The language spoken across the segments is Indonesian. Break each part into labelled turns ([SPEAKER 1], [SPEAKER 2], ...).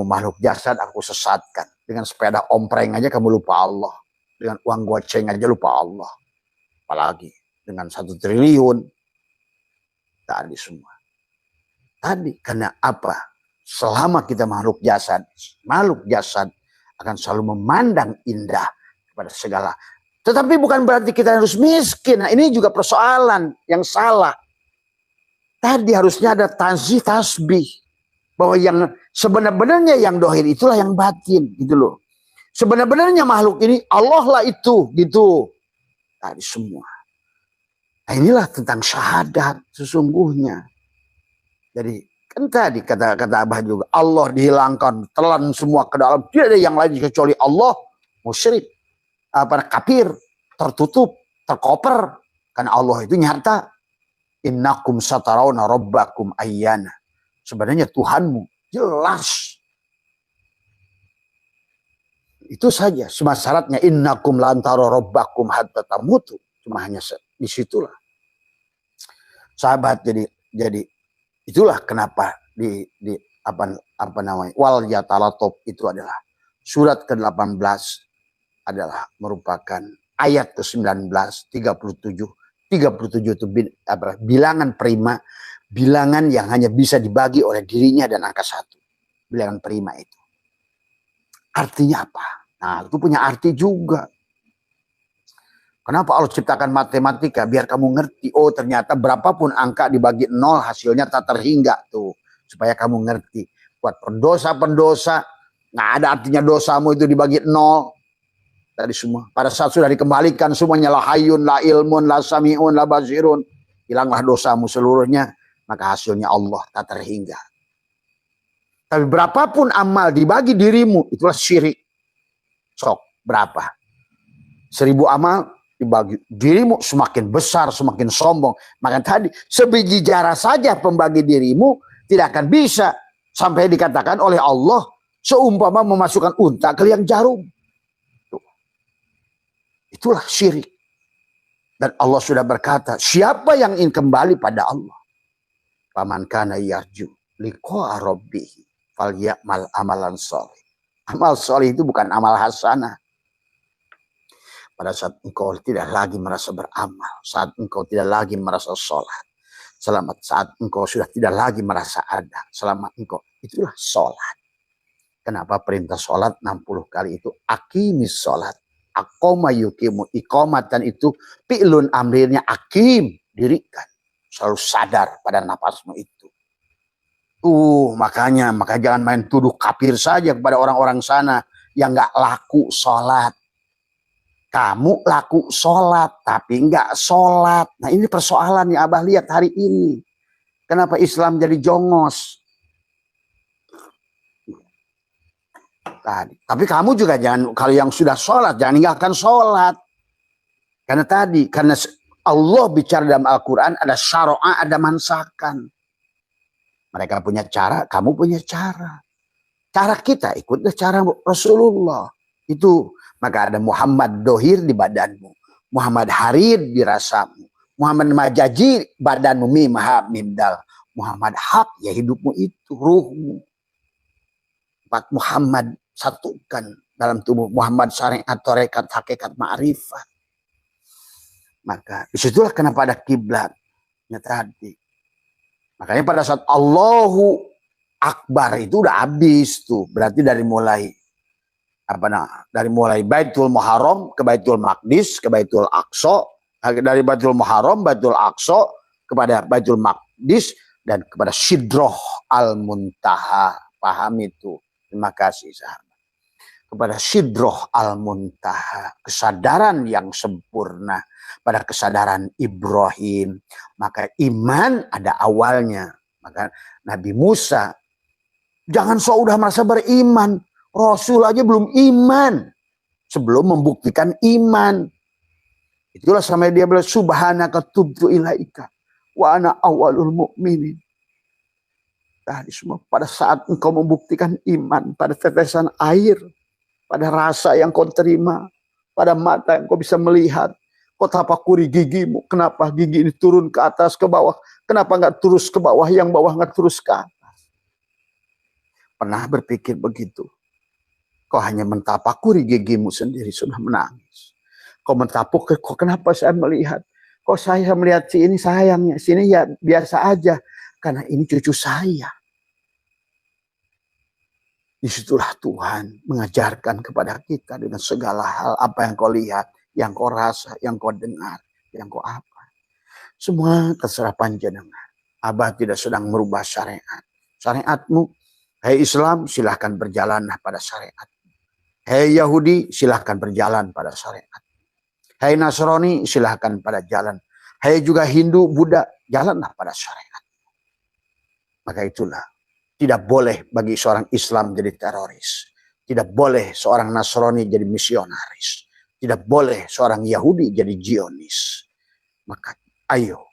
[SPEAKER 1] makhluk jasad aku sesatkan. Dengan sepeda ompreng aja kamu lupa Allah. Dengan uang goceng aja lupa Allah. Apalagi dengan 1 triliun. Tadi semua. Tadi karena apa? Selama kita makhluk jasad akan selalu memandang indah kepada segala. Tetapi bukan berarti kita harus miskin. Nah, ini juga persoalan yang salah. Tadi harusnya ada tasbih. Bahwa yang sebenarnya yang dohir itulah yang batin gitu loh. Sebenarnya makhluk ini Allah lah itu gitu. Tadi semua. Nah, inilah tentang syahadat sesungguhnya. Jadi kan tadi kata Abah juga Allah dihilangkan, telan semua ke dalam, tidak ada yang lain kecuali Allah, musyrik, kafir, tertutup, terkoper. Karena Allah itu nyata. Innakum satarawna rabbakum ayyana. Sebenarnya Tuhanmu jelas. Itu saja. Cuma syaratnya innakum lantara rabbakum hatta tamutu. Cuma hanya disitulah. Sahabat jadi itulah kenapa apa namanya wal yatalatop itu adalah surat ke-18 adalah merupakan ayat ke-19 37 itu bilangan prima. Bilangan yang hanya bisa dibagi oleh dirinya dan angka 1. Bilangan prima itu. Artinya apa? Nah, itu punya arti juga. Kenapa Allah ciptakan matematika? Biar kamu ngerti. Oh, ternyata berapapun angka dibagi 0 hasilnya tak terhingga tuh. Supaya kamu ngerti. Buat pendosa, nggak ada artinya dosamu itu dibagi 0. Tadi semua. Pada saat sudah dikembalikan semuanya la hayyun, la ilmun, la sami'un, la basirun. Hilanglah dosamu seluruhnya. Maka hasilnya Allah tak terhingga. Tapi berapapun amal dibagi dirimu, itulah syirik. Sok, berapa? 1000 amal dibagi dirimu semakin besar, semakin sombong. Maka tadi, sebiji jara saja pembagi dirimu tidak akan bisa. Sampai dikatakan oleh Allah, seumpama memasukkan unta ke liang jarum. Itulah syirik. Dan Allah sudah berkata, siapa yang ingin kembali pada Allah? Faman kana yarju liqa'a rabbih falyamal amalan sholih. Amal sholih itu bukan amal hasanah. Pada saat engkau tidak lagi merasa beramal, saat engkau tidak lagi merasa sholat, selamat saat engkau sudah tidak lagi merasa ada, selamat engkau, itulah sholat. Kenapa perintah sholat 60 kali itu aqimis sholat, aqoma yuqimu, iqamatan itu fi'lun amrirnya aqim, dirikan. Selalu sadar pada napasmu itu. Makanya jangan main tuduh kafir saja kepada orang-orang sana yang nggak laku sholat. Kamu laku sholat tapi nggak sholat. Nah, ini persoalan yang Abah lihat hari ini. Kenapa Islam jadi jongos? Tadi. Tapi kamu juga jangan, kalau yang sudah sholat jangan ninggalkan sholat. Karena Allah bicara dalam Al-Quran ada syara'a, ada mansakan. Mereka punya cara, kamu punya cara. Cara kita ikutlah cara Rasulullah. Itu. Maka ada Muhammad dohir di badanmu. Muhammad harir di rasamu. Muhammad majaji badanmu mimdal. Muhammad hak ya hidupmu itu, ruhmu. 4 Muhammad satukan dalam tubuh. Muhammad syariat, tarekat, hakikat, ma'rifat. Maka disitulah kenapa ada kiblatnya tadi. Makanya pada saat Allahu Akbar itu udah habis tuh. Berarti dari mulai Baitul Muharram ke Baitul Maqdis ke Baitul Aqsa, dari Baitul Muharram, Baitul Aqsa kepada Baitul Maqdis dan kepada Sidroh Al-Muntaha. Paham itu? Terima kasih sahabat. Kepada Sidroh Al-Muntaha, kesadaran yang sempurna. Pada kesadaran Ibrahim, maka iman ada awalnya. Maka Nabi Musa jangan udah merasa beriman, Rasul aja belum iman sebelum membuktikan iman. Itulah sampai dia bilang subhanaka tubtu ilaika wa ana awwalul mu'minin. Tadi semua pada saat engkau membuktikan iman, pada tetesan air, pada rasa yang kau terima, pada mata yang kau bisa melihat. Kau tapakuri gigimu. Kenapa gigi ini turun ke atas, ke bawah? Kenapa nggak terus ke bawah, yang bawah nggak terus ke atas? Pernah berpikir begitu? Kau hanya mentapakuri gigimu sendiri sudah menangis. Kau mentapuk, kok kenapa saya melihat? Kok saya melihat si ini sayangnya, sini ya biasa aja. Karena ini cucu saya. Disitulah Tuhan mengajarkan kepada kita dengan segala hal apa yang kau lihat, yang kau rasa, yang kau dengar, yang kau apa. Semua terserah panjenengan. Abah tidak sedang merubah syariat. Syariatmu, hei Islam, silahkan berjalanlah pada syariat. Hei Yahudi, silahkan berjalan pada syariat. Hei Nasrani, silahkan pada jalan. Hei juga Hindu, Buddha, jalanlah pada syariat. Maka itulah, tidak boleh bagi seorang Islam jadi teroris. Tidak boleh seorang Nasrani jadi misionaris. Tidak boleh seorang Yahudi jadi Zionis. Maka ayo,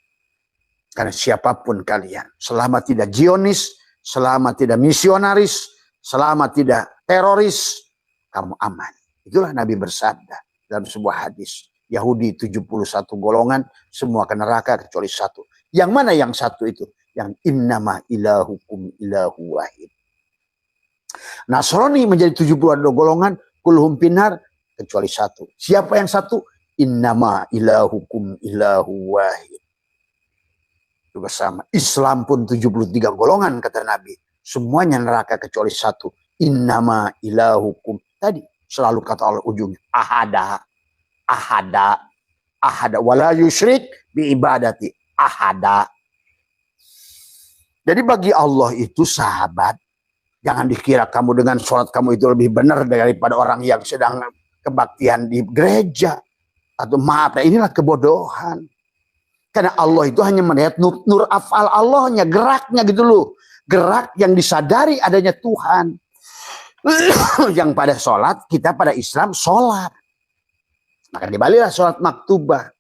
[SPEAKER 1] karena siapapun kalian, selama tidak Zionis, selama tidak misionaris, selama tidak teroris, kamu aman. Itulah Nabi bersabda dalam sebuah hadis. Yahudi 71 golongan, semua ke neraka kecuali satu. Yang mana yang satu itu? Yang innama ilahukum ilahu wahid. Nasrani menjadi 72 golongan, kulhum pinar, kecuali satu. Siapa yang satu? Innama ilahukum ilahu wahid. Juga sama. Islam pun 73 golongan kata Nabi. Semuanya neraka kecuali satu. Innama ilahukum. Tadi selalu kata Allah ujungnya. Ahada. Ahada. Ahada. Wala yusyrik bi ibadati. Ahada. Jadi bagi Allah itu sahabat. Jangan dikira kamu dengan sholat kamu itu lebih benar daripada orang yang sedang kebaktian di gereja. Atau maaf, inilah kebodohan. Karena Allah itu hanya melihat nur afal Allahnya, geraknya gitu loh. Gerak yang disadari adanya Tuhan. Yang pada sholat, kita pada Islam sholat. Maka dibaliklah sholat maktubah.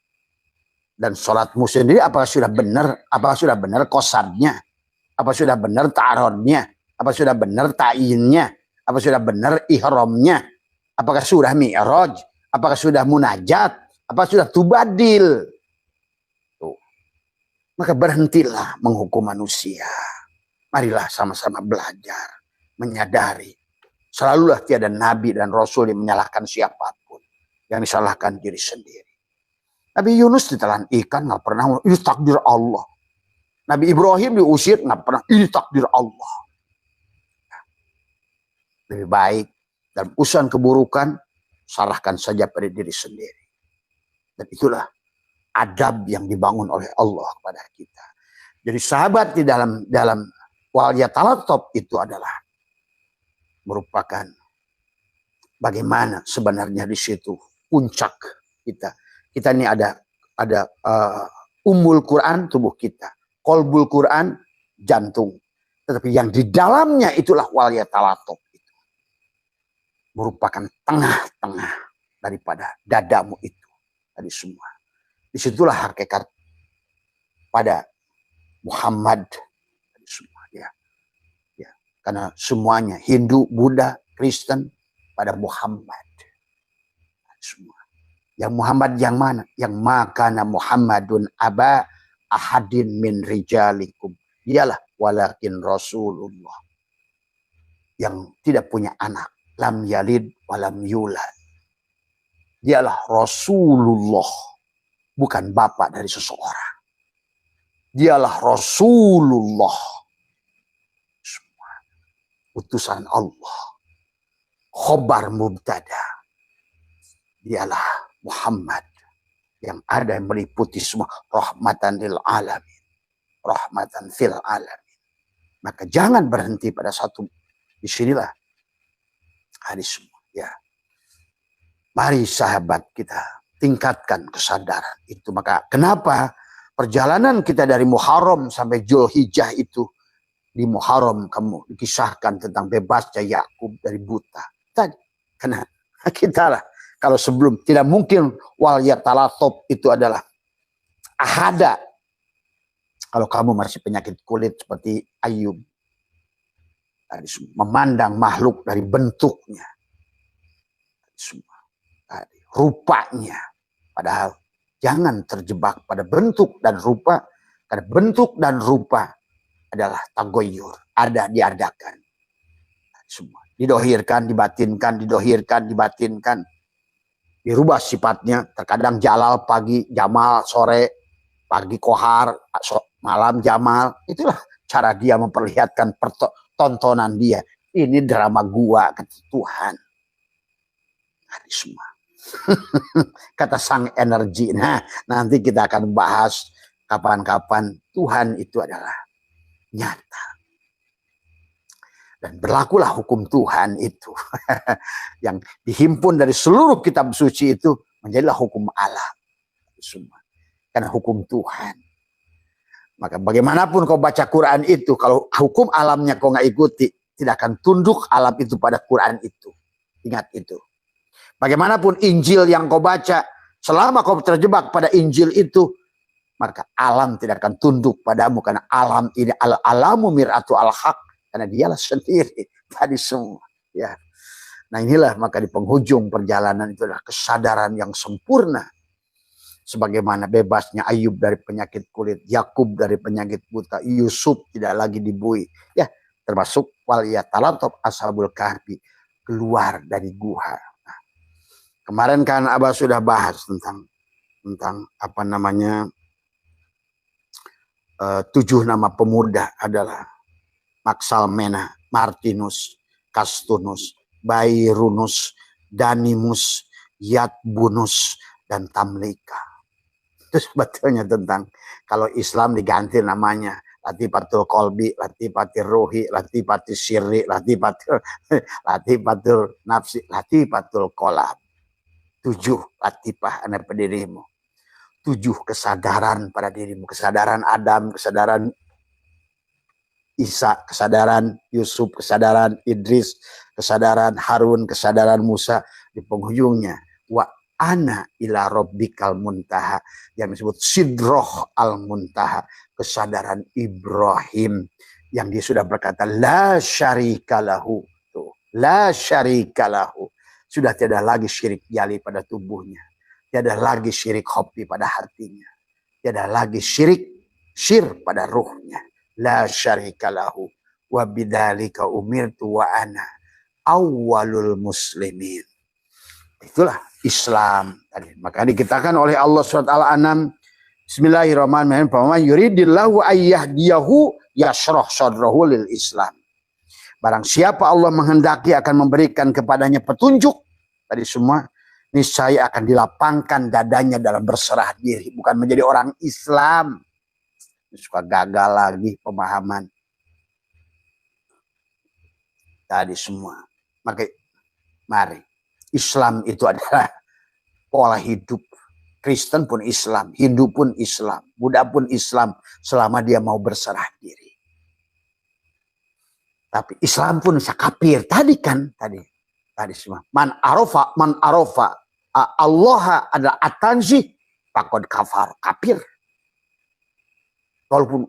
[SPEAKER 1] Dan sholatmu sendiri apakah sudah benar? Apakah sudah benar kosadnya? Apa sudah benar ta'arodnya? Apa sudah benar ta'innya? Apa sudah benar ihramnya? Apakah sudah mi'raj? Apakah sudah munajat? Apakah sudah tubadil? Tuh. Maka berhentilah menghukum manusia. Marilah sama-sama belajar. Menyadari. Selalulah tiada nabi dan rasul yang menyalahkan siapapun. Yang disalahkan diri sendiri. Nabi Yunus ditelan ikan nggak pernah. Ini takdir Allah. Nabi Ibrahim diusir nggak pernah. Ini takdir Allah. Lebih baik dalam urusan keburukan salahkan saja pada diri sendiri. Dan itulah adab yang dibangun oleh Allah kepada kita. Jadi sahabat di dalam waliyatalatop itu adalah merupakan bagaimana sebenarnya di situ puncak kita. Kita ini ada ummul Quran tubuh kita. Qalbul Quran, jantung. Tetapi yang di dalamnya itulah waliyatalatop itu. Merupakan tengah-tengah daripada dadamu itu. Tadi semua. Disitulah hakikat pada Muhammad. Tadi semua. Ya. Karena semuanya Hindu, Buddha, Kristen pada Muhammad. Tadi semua. Yang Muhammad yang mana? Yang makana Muhammadun aba ahadin min rijalikum. Dialah walakin Rasulullah. Yang tidak punya anak. Lam yalid walam yulad. Dialah Rasulullah. Bukan bapak dari seseorang. Dialah Rasulullah. Semua. Utusan Allah. Khobar mubtada. Dialah Muhammad. Yang ada yang meliputi semua rahmatan lil alamin, rahmatan fil alamin. Maka jangan berhenti pada satu. Disinilah hadis semua. Ya, mari sahabat kita tingkatkan kesadaran itu. Maka kenapa perjalanan kita dari Muharram sampai Zulhijjah itu di Muharram kamu dikisahkan tentang bebasnya Yakub dari buta. Tadi karena kita lah. Kalau sebelum tidak mungkin waliyatalatop itu adalah ahada. Kalau kamu masih penyakit kulit seperti Ayub. Memandang makhluk dari bentuknya. Rupanya. Padahal jangan terjebak pada bentuk dan rupa. Karena bentuk dan rupa adalah tagoyur. Diadakan. Semua didohirkan, dibatinkan, didohirkan, dibatinkan. Dirubah sifatnya, terkadang jalal pagi, jamal sore, pagi kohar, malam jamal. Itulah cara dia memperlihatkan tontonan dia. Ini drama gua, kata Tuhan. Hari semua. Kata sang energi. Nah, nanti kita akan bahas kapan-kapan. Tuhan itu adalah nyata. Dan berlakulah hukum Tuhan itu. Yang dihimpun dari seluruh kitab suci itu menjadilah hukum Allah. Semua. Karena hukum Tuhan. Maka bagaimanapun kau baca Quran itu, kalau hukum alamnya kau nggak ikuti, tidak akan tunduk alam itu pada Quran itu. Ingat itu. Bagaimanapun Injil yang kau baca, selama kau terjebak pada Injil itu, maka alam tidak akan tunduk padamu. Karena alam ini alamu mir'atu al-haq. Karena dialah sendiri tadi semua. Ya. Nah inilah maka di penghujung perjalanan itu adalah kesadaran yang sempurna. Sebagaimana bebasnya Ayub dari penyakit kulit, Yakub dari penyakit buta, Yusuf tidak lagi dibui. Ya, termasuk waliyatalatop ashabul kahfi, keluar dari gua. Nah, kemarin kan Abah sudah bahas tentang apa namanya 7 nama pemuda adalah Maksalmena, Martinus, Castunus, Bairunus, Danimus, Yatbunus, dan Tamlika. Itu sebetulnya tentang kalau Islam diganti namanya Latifatul Qalbi, Latifatul Ruhi, Latifatul Sirri, Latifatul Nafsi, Latifatul Qalab. 7 latifah ada pada dirimu. 7 kesadaran pada dirimu. Kesadaran Adam, kesadaran Isa, kesadaran Yusuf, kesadaran Idris, kesadaran Harun, kesadaran Musa. Di penghujungnya wa ana ila rabbikal muntaha, yang disebut sidroh al muntaha, kesadaran Ibrahim yang dia sudah berkata la syarika lahu, la syarika lahu, sudah tiada lagi syirik jali pada tubuhnya, tiada lagi syirik khofi pada hatinya, tiada lagi syir pada ruhnya. La syarika lahu wa bidzalika umirtu wa ana awwalul muslimin. Itulah Islam tadi. Maka dikatakan oleh Allah surat Al-An'am, Bismillahirrahmanirrahim, faman yuridillahu ayyahdiyahu yashrah sadrahu lil Islam. Barang siapa Allah menghendaki akan memberikan kepadanya petunjuk tadi semua, niscaya akan dilapangkan dadanya dalam berserah diri, bukan menjadi orang Islam. Suka gagal lagi pemahaman tadi semua. Maka mari, Islam itu adalah pola hidup. Kristen pun Islam, Hindu pun Islam, Buddha pun Islam, selama dia mau berserah diri. Tapi Islam pun bisa kafir tadi kan, tadi semua. Man arofa Allah adalah atanzi pakod kafar, kafir. Walaupun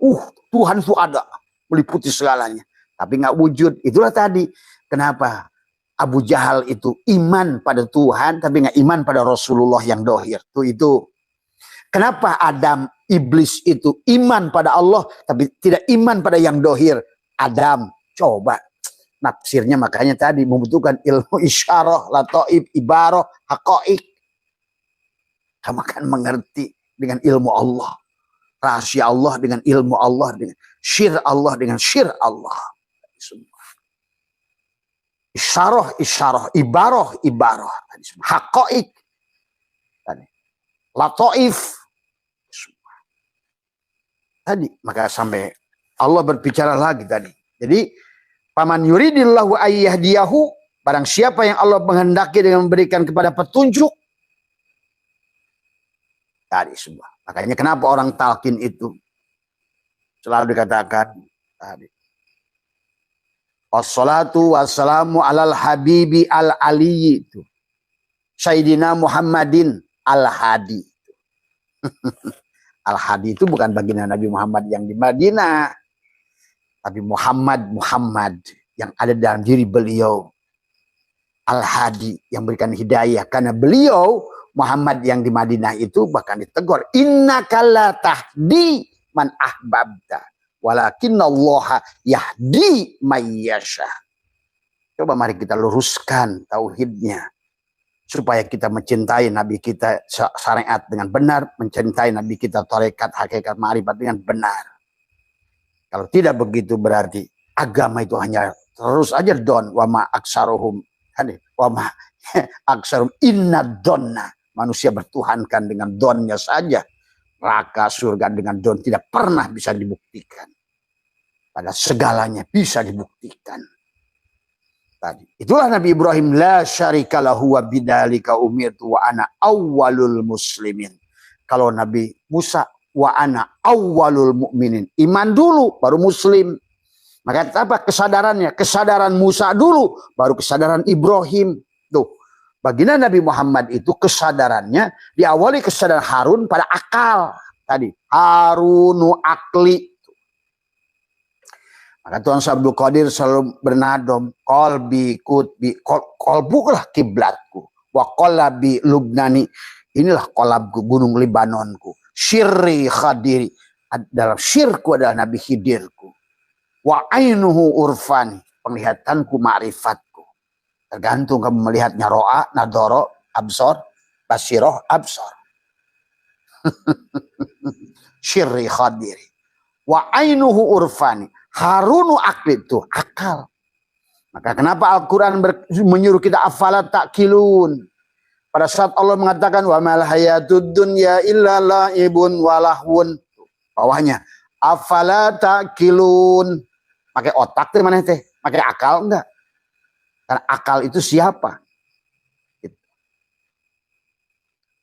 [SPEAKER 1] Tuhan itu ada, meliputi segalanya, tapi nggak wujud. Itulah tadi kenapa Abu Jahal itu iman pada Tuhan, tapi nggak iman pada Rasulullah yang dohir. Itu kenapa Adam, iblis itu iman pada Allah, tapi tidak iman pada yang dohir. Adam, coba nafsirnya, makanya tadi membutuhkan ilmu isyarah, lataif, ibarah, haqa'iq. Kamu akan mengerti dengan ilmu Allah. Rahasia Allah dengan ilmu Allah, dengan syir Allah dengan syir Allah. Isyarah, ibarah, haqa'iq, lataif. Tadi, maka sampai Allah berbicara lagi tadi. Jadi, paman yuridillahu ayyahdiyahu, barang siapa yang Allah menghendaki dengan memberikan kepada petunjuk. Tadi semua. Makanya kenapa orang talqin itu selalu dikatakan tadi. Wassalatu wassalamu alal habibi al-aliyyi itu. Sayyidina Muhammadin al-hadi. Al-hadi itu bukan baginda Nabi Muhammad yang di Madinah. Tapi Muhammad yang ada dalam diri beliau. Al-hadi yang berikan hidayah. Karena beliau Muhammad yang di Madinah itu bahkan ditegur, innaka la tahdi man ahbabta walakinnallaha yahdi may yasha. Coba mari kita luruskan tauhidnya. Supaya kita mencintai Nabi kita syariat dengan benar. Mencintai Nabi kita tarekat, hakikat, ma'rifat dengan benar. Kalau tidak begitu berarti agama itu hanya terus aja don. Wa ma aksaruhum. Wa ma aksarum inna donna. Manusia bertuhankan dengan donnya saja. Neraka, surga dengan don tidak pernah bisa dibuktikan. Pada segalanya bisa dibuktikan. Tadi. Itulah Nabi Ibrahim, la syarika lahu wa bidzalika umirtu wa ana awwalul muslimin. Kalau Nabi Musa, wa ana awwalul mu'minin. Iman dulu baru muslim. Maka apa kesadarannya? Kesadaran Musa dulu baru kesadaran Ibrahim. Tuh. Baginda Nabi Muhammad itu kesadarannya diawali kesadaran Harun pada akal. Tadi Harunu akli. Maka Tuhan Abdul Qadir selalu bernadom, kolbi kutbi, kolbulah kiblatku, wa kolabi lubnani, inilah kolabku, gunung Libanonku, syirri khadiri, dalam syirku adalah Nabi Khidirku, wa ainuhu urfani, penglihatanku ma'rifatku, tergantung kamu melihatnya ro'a, nadoro, absor, basiroh, absor, syirri khadiri, wa ainuhu urfani, Harunu akli itu akal. Maka kenapa Al-Quran menyuruh kita afala ta'kilun? Pada saat Allah mengatakan wa mal hayatud dunya illa la'ibun walahun. Bawahnya afala ta'kilun. Pakai otak tuh mana teh? Pakai akal enggak? Karena akal itu siapa?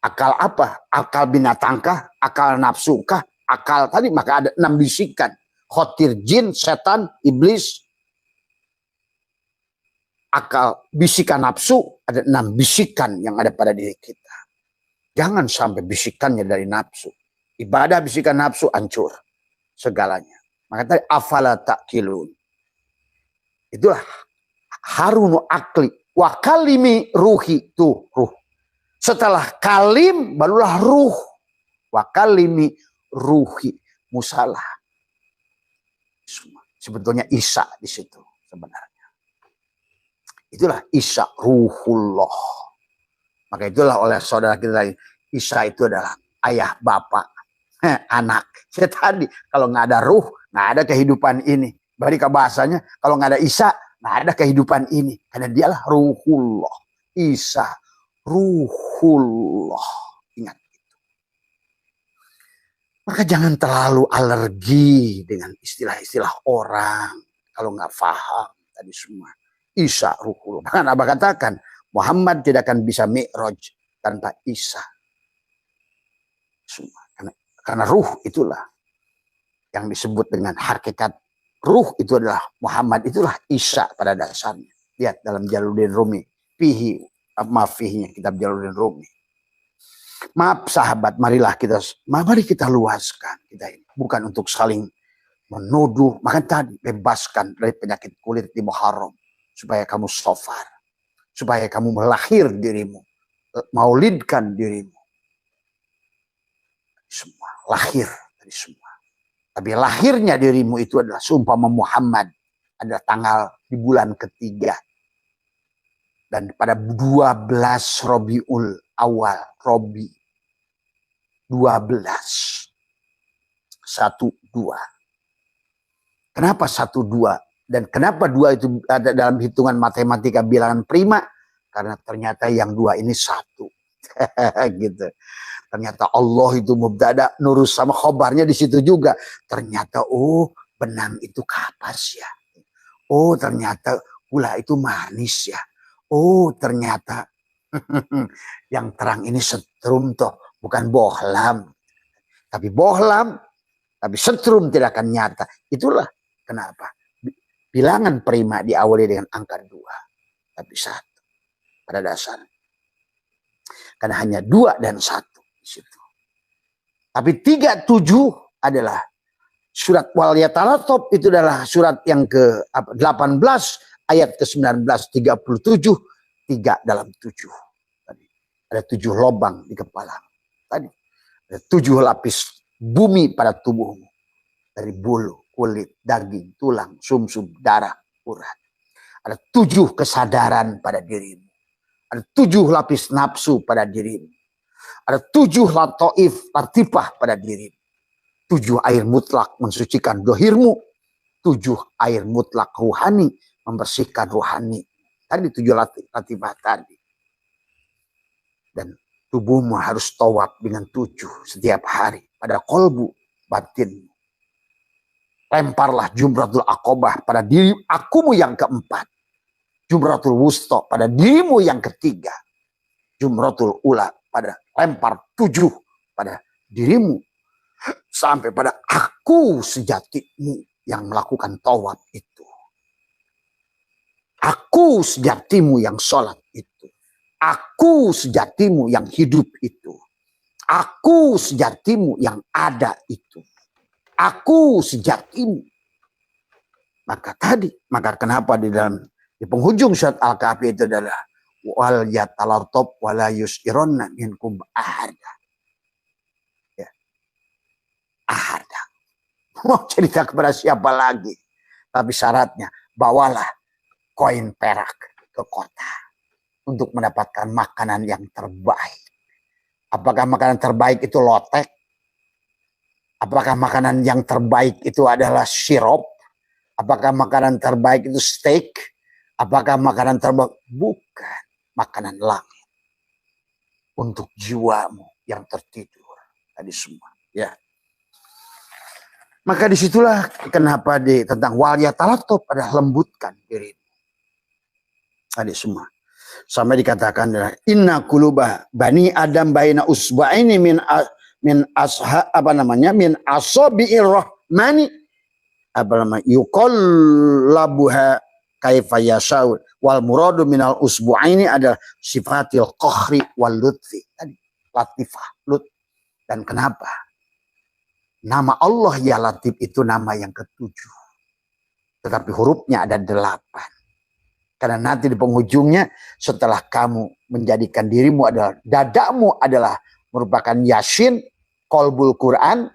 [SPEAKER 1] Akal apa? Akal binatangkah? Akal nafsukah? Akal tadi maka ada 6 bisikan. Khotir jin, setan, iblis. Akal, bisikan nafsu, ada 6 bisikan yang ada pada diri kita. Jangan sampai bisikannya dari nafsu. Ibadah bisikan nafsu, hancur segalanya. Maka tadi, afala ta'kilun. Itulah harunu akli. Wa kalimi ruhi, tuh ruh. Setelah kalim, barulah ruh. Wa kalimi ruhi, musalah. Sebetulnya Isa di situ sebenarnya. Itulah Isa ruhullah. Maka itulah oleh saudara kita Isa itu adalah ayah bapak anak. Ya tadi kalau nggak ada ruh nggak ada kehidupan ini. Bari ke bahasanya kalau nggak ada Isa nggak ada kehidupan ini. Karena dialah ruhullah. Isa ruhullah. Ingat. Maka jangan terlalu alergi dengan istilah-istilah orang. Kalau nggak paham tadi semua. Isa ruhullah. Bahkan Abah katakan, Muhammad tidak akan bisa mi'raj tanpa Isa. Semua. Karena ruh itulah yang disebut dengan hakikat. Ruh itu adalah Muhammad, itulah Isa pada dasarnya. Lihat dalam Jalaluddin Rumi. Fihinya kitab Jalaluddin Rumi. Maaf sahabat, mari kita luaskan kita ini. Bukan untuk saling menuduh, maka tadi bebaskan dari penyakit kulit di Muharram. Supaya kamu sofar. Supaya kamu melahir dirimu. Maulidkan dirimu. Semua, lahir dari semua. Tapi lahirnya dirimu itu adalah seumpama Muhammad. Ada tanggal di bulan ketiga. Dan pada 12 Rabiul Awal, Robi 12 1-2. Kenapa 1-2? Dan kenapa 2 itu ada dalam hitungan matematika bilangan prima? Karena ternyata yang 2 ini 1. Gitu. Ternyata Allah itu mubtada, nurus sama khobarnya di situ juga. Ternyata benang itu kapas ya. Oh ternyata gula itu manis ya. Oh ternyata yang terang ini setrum toh, bukan bohlam. Tapi bohlam, tapi setrum tidak akan nyata. Itulah kenapa bilangan prima diawali dengan angka 2, tapi 1 pada dasar. Karena hanya 2 dan 1 di situ. Tapi 37 adalah surat Wal Yatalatop, itu adalah surat yang ke-18 ayat ke-19 37. 3 dalam 7. Tadi ada 7 lubang di kepala. Tadi ada 7 lapis bumi pada tubuhmu. Dari bulu, kulit, daging, tulang, sumsum, darah, urat. Ada 7 kesadaran pada dirimu. Ada 7 lapis nafsu pada dirimu. Ada 7 lataif, latifah pada dirimu. 7 air mutlak mensucikan dohirmu. 7 air mutlak ruhani membersihkan ruhani. Tadi 7 latifah tadi. Dan tubuhmu harus tawaf dengan 7 setiap hari pada kolbu batinmu. Lemparlah jumratul aqobah pada diri akumu yang keempat. Jumratul wusta pada dirimu yang ketiga. Jumratul ula pada lempar 7 pada dirimu. Sampai pada aku sejatimu yang melakukan tawaf itu. Aku sejatimu yang sholat itu. Aku sejatimu yang hidup itu. Aku sejatimu yang ada itu. Aku sejatimu. Maka kenapa di penghujung surat Al-Kahfi itu adalah wal yatalartab wala yusironna minkum ahada. Ya. Ahada. Mau cerita kepada siapa lagi? Tapi syaratnya bawalah koin perak ke kota untuk mendapatkan makanan yang terbaik. Apakah makanan terbaik itu lotek? Apakah makanan yang terbaik itu adalah sirup? Apakah makanan terbaik itu steak? Apakah makanan terbaik? Bukan. Makanan langit. Untuk jiwamu yang tertidur. Tadi semua. Ya. Maka disitulah kenapa tentang wal yatalatub adalah lembutkan dirimu. Tadi semua. Sampai dikatakan inna quluba bani adam baina usba'ini min asabi'ir rahmani yuqallabuha kaifa yasha'u wal muradu minal usbu'aini adalah sifatil qahri wal lutfi. Tadi latifah, lut. Dan kenapa? Nama Allah ya Latif itu nama yang ke-7. Tetapi hurufnya ada 8. Karena nanti di penghujungnya setelah kamu menjadikan dirimu adalah dadamu adalah merupakan Yasin, qalbul Quran,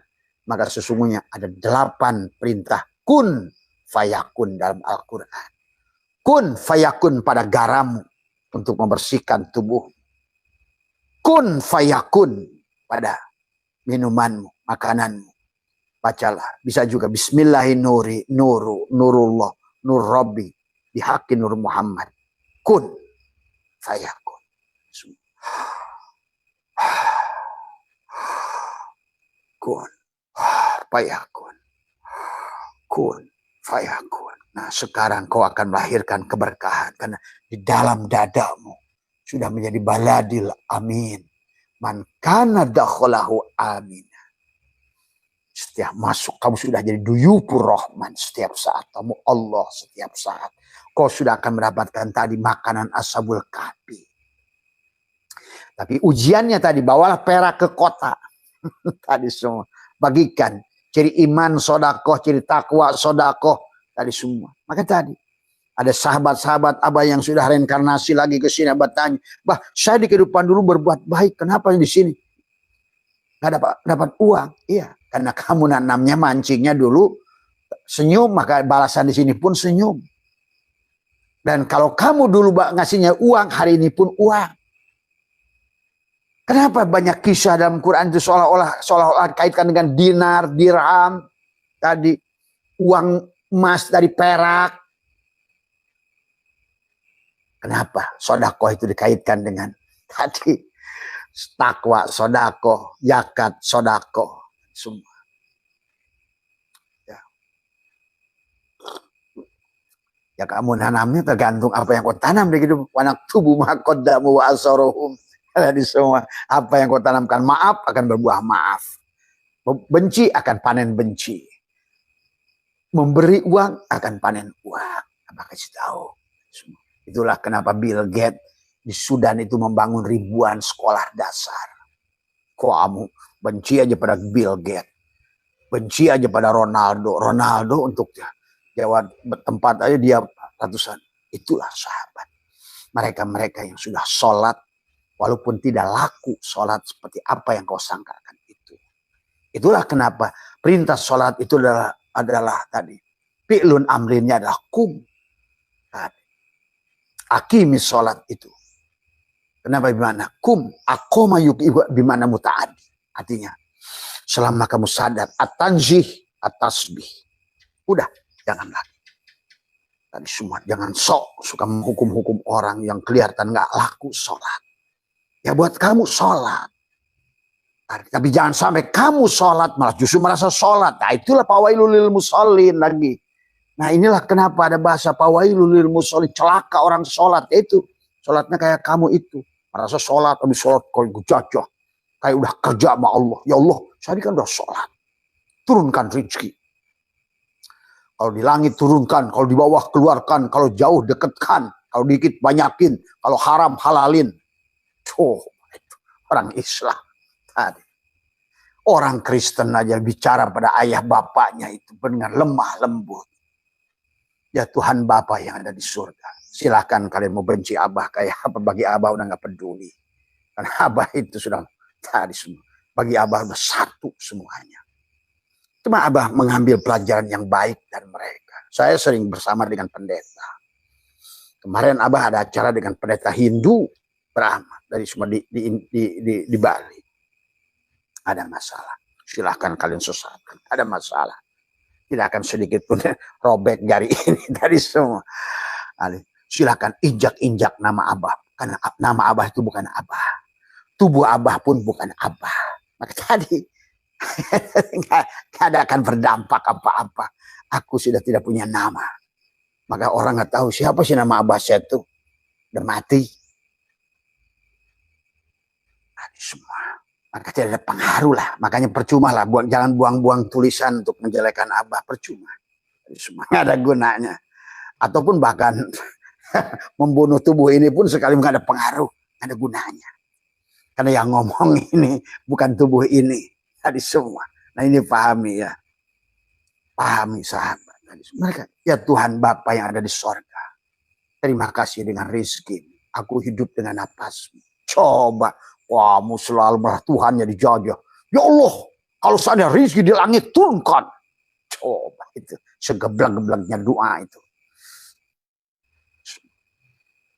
[SPEAKER 1] maka sesungguhnya ada 8 perintah kun fayakun dalam Al-Quran. Kun fayakun pada garammu untuk membersihkan tubuh. Kun fayakun pada minumanmu, makananmu. Bacalah. Bisa juga bismillahirrahmanirrahim nurullah nur rabbi bihaqqi nur Muhammad. Kun fayakun. Kun fayakun. Kun fayakun. Nah, sekarang kau akan melahirkan keberkahan karena di dalam dadamu sudah menjadi baladil amin. Man kana dakhalahu amin. Setiap masuk kamu sudah jadi duyupur rahman setiap saat. Kamu Allah setiap saat. Kau sudah akan mendapatkan tadi makanan ashabul kahfi. Tapi ujiannya tadi bawalah perak ke kota. Tadi semua. Bagikan. Ciri iman sodakoh, ciri takwa sodakoh. Tadi semua. Maka tadi. Ada sahabat-sahabat abah yang sudah reinkarnasi lagi ke sini. Abah tanya. Bah, saya di kehidupan dulu berbuat baik. Kenapa di sini? Gak dapat uang. Iya. Karena kamu nanamnya, mancingnya dulu senyum. Maka balasan di sini pun senyum. Dan kalau kamu dulu ngasihnya uang. Hari ini pun uang. Kenapa banyak kisah dalam Quran itu seolah-olah kaitkan dengan dinar, dirham, tadi uang emas dari perak. Kenapa sodakoh itu dikaitkan dengan tadi takwa sodakoh, zakat sodakoh, semua. Ya kamu nanamnya tergantung apa yang kau tanam di hidup. Wanak tubuh makodamu wa asorohum. Di semua apa yang kau tanamkan maaf akan berbuah maaf, benci akan panen benci, memberi uang akan panen uang. Apa kasih tahu? Itulah kenapa Bill Gates di Sudan itu membangun ribuan sekolah dasar. Kamu benci aja pada Bill Gates, benci aja pada Ronaldo untuk jawab tempat aja dia ratusan. Itulah sahabat. Mereka yang sudah sholat. Walaupun tidak laku sholat seperti apa yang kau sangkakan itu. Itulah kenapa perintah sholat itu adalah tadi. Fi'lun amrinnya adalah kum. Tadi. Akimi sholat itu. Kenapa bimana? Kum akoma yuki bimana muta'adi. Artinya, selama kamu sadar at-tanzih, at-tasbih. Udah, jangan lagi. Tadi semua, jangan sok suka menghukum-hukum orang yang kelihatan nggak laku sholat. Ya buat kamu sholat. Tapi jangan sampai kamu sholat malah justru merasa sholat. Nah itulah fawailul lil musallin lagi. Nah inilah kenapa ada bahasa fawailul lil musallin, celaka orang sholat. Itu sholatnya kayak kamu itu. Merasa sholat, habis sholat kalau gejajah. Kayak udah kerja sama Allah. Ya Allah, saya kan udah sholat. Turunkan rezeki. Kalau di langit turunkan, kalau di bawah keluarkan, kalau jauh dekatkan, kalau dikit banyakin, kalau haram halalin. Oh, itu orang Islam tadi. Orang Kristen aja bicara pada ayah bapaknya itu dengan lemah lembut. Ya Tuhan Bapa yang ada di surga. Silahkan kalian mau benci Abah kayak apa, bagi Abah udah nggak peduli. Karena Abah itu sudah tadi semua. Bagi Abah udah satu semuanya. Cuma Abah mengambil pelajaran yang baik dari mereka. Saya sering bersama dengan pendeta. Kemarin Abah ada acara dengan pendeta Hindu Brahma dari semua di Bali. Ada masalah. Silahkan kalian sesatkan. Ada masalah. Tidak akan sedikit pun robek jari ini dari semua. Silahkan injak-injak nama Abah. Karena nama Abah itu bukan Abah. Tubuh Abah pun bukan Abah. Maka tadi tidak akan berdampak apa-apa. Aku sudah tidak punya nama. Maka orang nggak tahu siapa sih nama Abah saya itu. Udah mati. Tadi semua. Maka tidak ada pengaruh lah. Makanya percuma lah. Jangan buang-buang tulisan untuk menjelekan Abah. Percuma. Tadi semua nggak ada gunanya. Ataupun bahkan membunuh tubuh ini pun sekali nggak ada pengaruh. Nggak ada gunanya. Karena yang ngomong ini bukan tubuh ini. Tadi semua. Nah ini pahami ya. Pahami sahabat. Mereka, ya Tuhan Bapa yang ada di sorga. Terima kasih dengan rizki. Aku hidup dengan napasmu. Coba. Wah, kamu selalu merah Tuhannya dijajah. Ya Allah, kalau saya rizki di langit turunkan. Coba itu. Segeblak-geblaknya doa itu.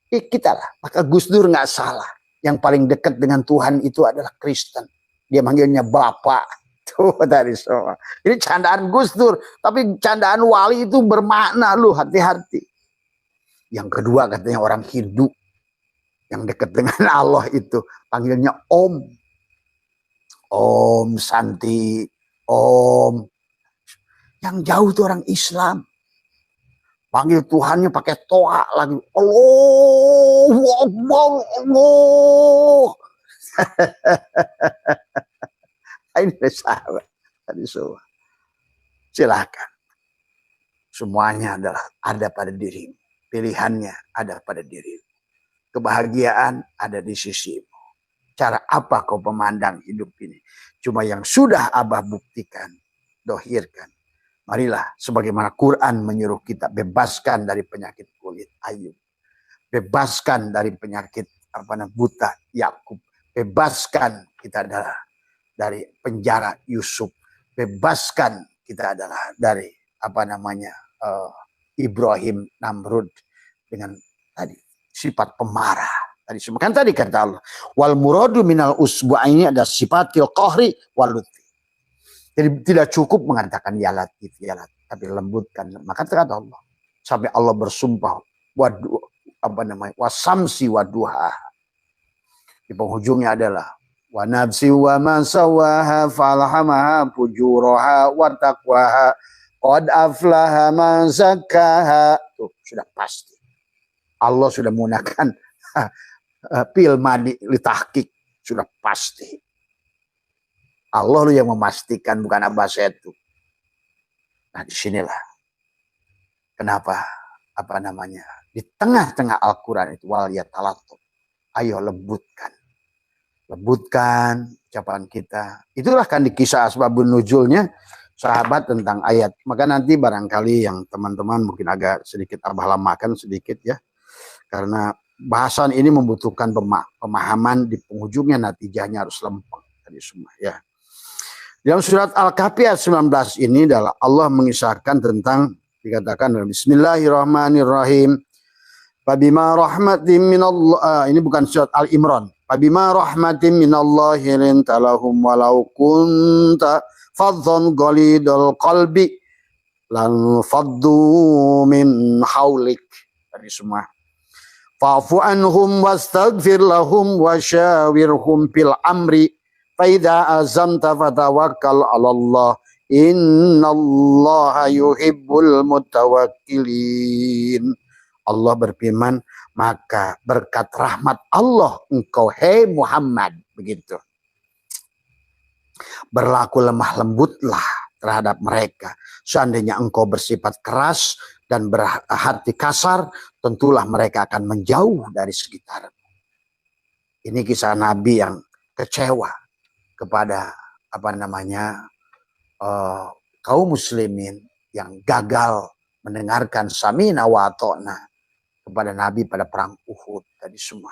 [SPEAKER 1] Kita lah. Maka Gus Dur nggak salah. Yang paling dekat dengan Tuhan itu adalah Kristen. Dia manggilnya Bapak. Tuh tadi semua. Ini candaan Gus Dur. Tapi candaan wali itu bermakna lu. Hati-hati. Yang kedua katanya orang Hindu. Yang dekat dengan Allah itu. Panggilnya Om. Om Santi. Om. Yang jauh itu orang Islam. Panggil Tuhannya pakai toa lagi. Allahu Akbar. Allah. Ini sahabat. Tadi semua. Silakan. Semuanya adalah ada pada dirimu. Pilihannya ada pada dirimu. Kebahagiaan ada di sisimu. Cara apa kau memandang hidup ini? Cuma yang sudah Abah buktikan. Dohirkan. Marilah sebagaimana Quran menyuruh kita bebaskan dari penyakit kulit Ayub. Bebaskan dari penyakit buta Yakub. Bebaskan kita adalah dari penjara Yusuf. Bebaskan kita adalah dari Ibrahim Namrud dengan tadi sifat pemarah. Tadi semua kan tadi kata Allah, wal muradu minal usbu'aini ada sifatil qahri wal lutfi. Jadi tidak cukup mengatakan ya latif, tapi lembutkan. Maka kata Allah sampai Allah bersumpah wasamsi waduha. Di penghujungnya adalah wa nafsi wa man sawaha falhamaha fujuraha wa taqwaha qad aflaha man zakkaha. Tuh sudah pasti. Allah sudah menggunakan pil madi litahqiq, sudah pasti. Allah lu yang memastikan, bukan Abah Setu. Nah disinilah kenapa di tengah-tengah Al-Quran itu wal yatalatub. Ayo lembutkan ucapan kita. Itulah kan di kisah asbabun nuzulnya sahabat tentang ayat. Maka nanti barangkali yang teman-teman mungkin agak sedikit Abah lamakan sedikit ya. Karena bahasan ini membutuhkan pemahaman di penghujungnya, natijahnya harus lempeng tadi semua ya. Dalam surat Al-Kahfi ayat 19 ini adalah Allah mengisahkan tentang, dikatakan dalam Bismillahirrahmanirrahim. Fabima rahmatin minallah, ini bukan surat Al-Imran. Fabima rahmatin minallahi linta lahum walau kunta fadhan ghalidul qalbi lan faddu min haulik. Tadi semua. Fa'fu anhum wastaghfir lahum wasyawirhum fil amri fa idza azamta fatawakkal 'ala Allah innallaha yuhibbul mutawakkilin. Allah berfirman, maka berkat rahmat Allah engkau, hei Muhammad, begitu. Berlaku lemah lembutlah terhadap mereka. Seandainya engkau bersifat keras dan berhati kasar, tentulah mereka akan menjauh dari sekitar. Ini kisah Nabi yang kecewa kepada kaum muslimin yang gagal mendengarkan samina wa ata'na kepada Nabi pada perang Uhud tadi semua.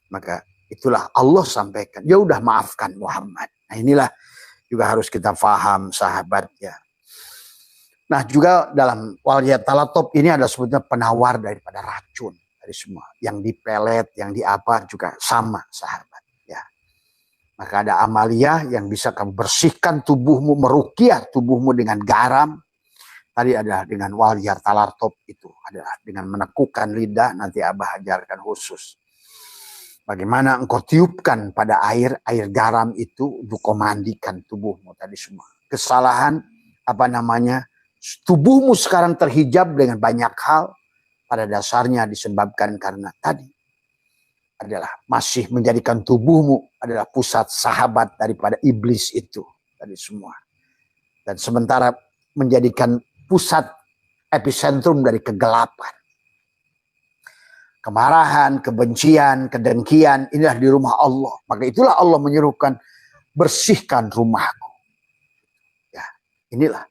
[SPEAKER 1] Maka itulah Allah sampaikan, ya udah maafkan Muhammad. Nah inilah juga harus kita faham sahabat ya. Nah juga dalam waliyat talatop ini ada sebutnya penawar daripada racun tadi semua. Yang dipelet, yang diapa juga sama sahabat ya. Maka ada amalia yang bisa kamu bersihkan tubuhmu, meruqyah tubuhmu dengan garam. Tadi adalah dengan waliyat talatop, itu adalah dengan menekukan lidah, nanti Abah ajarkan khusus. Bagaimana engkau tiupkan pada air garam itu untuk kau mandikan tubuhmu tadi semua. Kesalahan tubuhmu sekarang terhijab dengan banyak hal, pada dasarnya disebabkan karena tadi adalah masih menjadikan tubuhmu adalah pusat sahabat daripada iblis itu tadi semua. Dan sementara menjadikan pusat epicentrum dari kegelapan, kemarahan, kebencian, kedengkian, inilah di rumah Allah. Maka itulah Allah menyerukan, bersihkan rumahku. Ya, inilah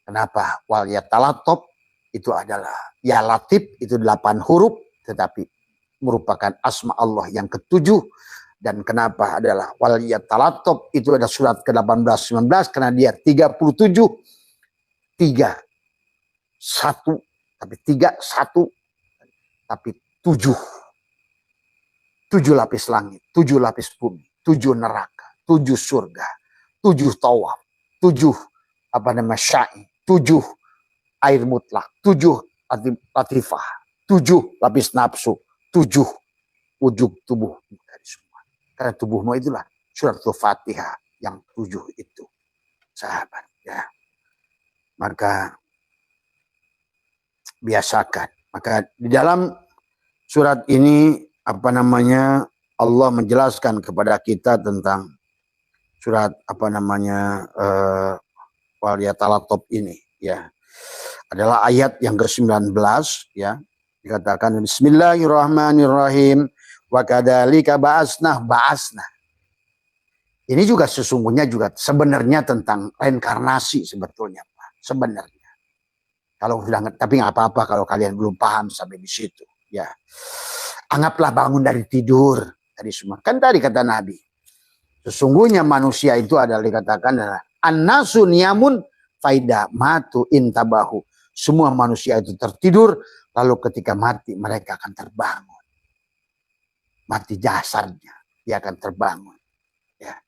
[SPEAKER 1] kenapa waliyat talatop itu adalah ya latif, itu 8 huruf, tetapi merupakan asma Allah yang ke-7. Dan kenapa adalah waliyat talatop itu ada surat ke-18-19 karena dia 37 3 1 tapi 3 1 tapi 7 lapis langit, 7 lapis bumi, 7 neraka, 7 surga, 7 tawaf, 7 syai, 7 air mutlak, 7 latifah, 7 lapis nafsu, 7 wujud tubuh dari semua. Karena tubuhmu itulah surat Al-Fatihah yang 7 itu sahabat ya. Maka biasakan. Maka di dalam surat ini Allah menjelaskan kepada kita tentang surat waliyat talatop ini ya. Adalah ayat yang ke-19 ya. Dikatakan bismillahirrahmanirrahim wa kadzalika ba'asna. Ini juga sesungguhnya juga sebenarnya tentang reinkarnasi sebetulnya Pak. Sebenarnya. Kalau sudah, tapi nggak apa-apa kalau kalian belum paham sampai di situ. Ya, anggaplah bangun dari tidur tadi semua. Kan tadi kata Nabi, sesungguhnya manusia itu adalah dikatakan adalah an-nasu niyamun faida matu intabahu. Semua manusia itu tertidur, lalu ketika mati mereka akan terbangun. Mati jasarnya, dia akan terbangun. Ya.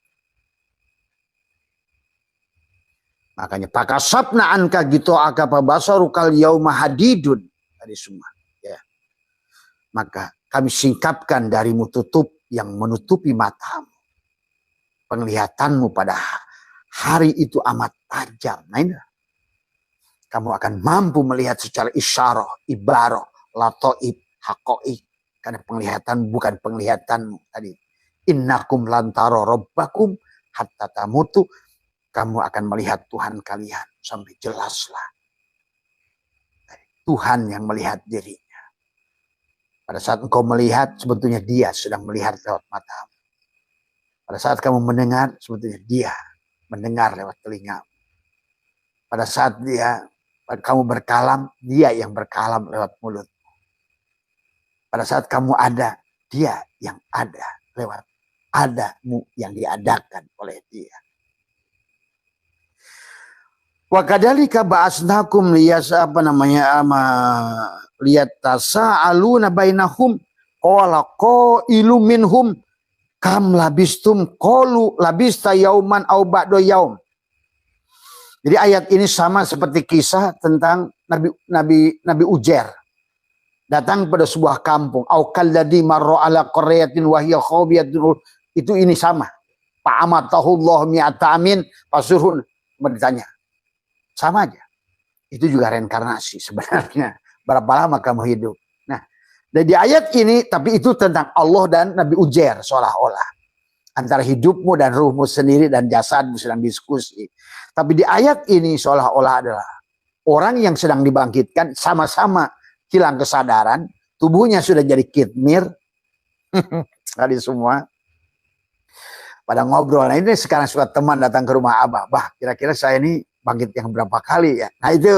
[SPEAKER 1] Makanya pakasabna anka gitu akapa basarukal yauma hadidun tadi semua ya. Maka kami singkapkan darimu tutup yang menutupi matamu. Penglihatanmu pada hari itu amat tajam. Nah ini kamu akan mampu melihat secara isyarah, ibarah, latoib, hakoik. Karena penglihatan bukan penglihatanmu tadi. Innakum lantaro robbakum hatta tamutu. Kamu akan melihat Tuhan kalian sampai jelaslah. Tuhan yang melihat dirinya. Pada saat engkau melihat, sebetulnya dia sedang melihat lewat matamu. Pada saat kamu mendengar, sebetulnya dia mendengar lewat telingamu. Pada saat kamu berkalam, dia yang berkalam lewat mulutmu. Pada saat kamu ada, dia yang ada lewat adamu yang diadakan oleh dia. Wa kadzalika ba'asnakum liyatasaaluna bainahum qala qailu minhum kam labistum qalu labista yauman au ba'da yaum. Jadi ayat ini sama seperti kisah tentang Nabi Ujair datang pada sebuah kampung, au kalladzi marra ala qaryatin wa hiya khawiyatun, itu ini sama. Fa'amatahullahu mi'ata amin fasurhun, bertanya. Sama aja. Itu juga reinkarnasi sebenarnya. Berapa lama kamu hidup? Nah, di ayat ini tapi itu tentang Allah dan Nabi Ujair seolah-olah. Antara hidupmu dan ruhmu sendiri dan jasadmu sedang diskusi. Tapi di ayat ini seolah-olah adalah orang yang sedang dibangkitkan sama-sama hilang kesadaran, tubuhnya sudah jadi kitmir. Tadi semua pada ngobrol. Nah ini sekarang suka teman datang ke rumah Abah. Bah, kira-kira saya ini bangkit yang berapa kali ya? Nah itu,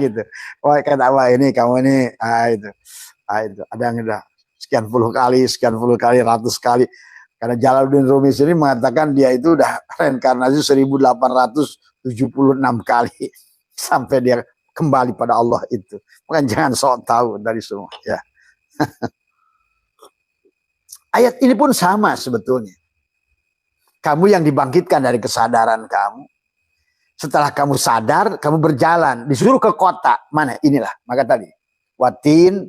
[SPEAKER 1] gitu. Oh kata Abah ini kamu ini, itu. Itu ada yang udah sekian puluh kali, ratus kali. Karena Jalaluddin Rumi sendiri mengatakan dia itu udah reinkarnasi 1876 kali sampai dia kembali pada Allah itu. Bukan jangan sok tahu dari semua ya. Ayat ini pun sama sebetulnya. Kamu yang dibangkitkan dari kesadaran kamu. Setelah kamu sadar, kamu berjalan, disuruh ke kota. Mana? Inilah. Maka tadi, watin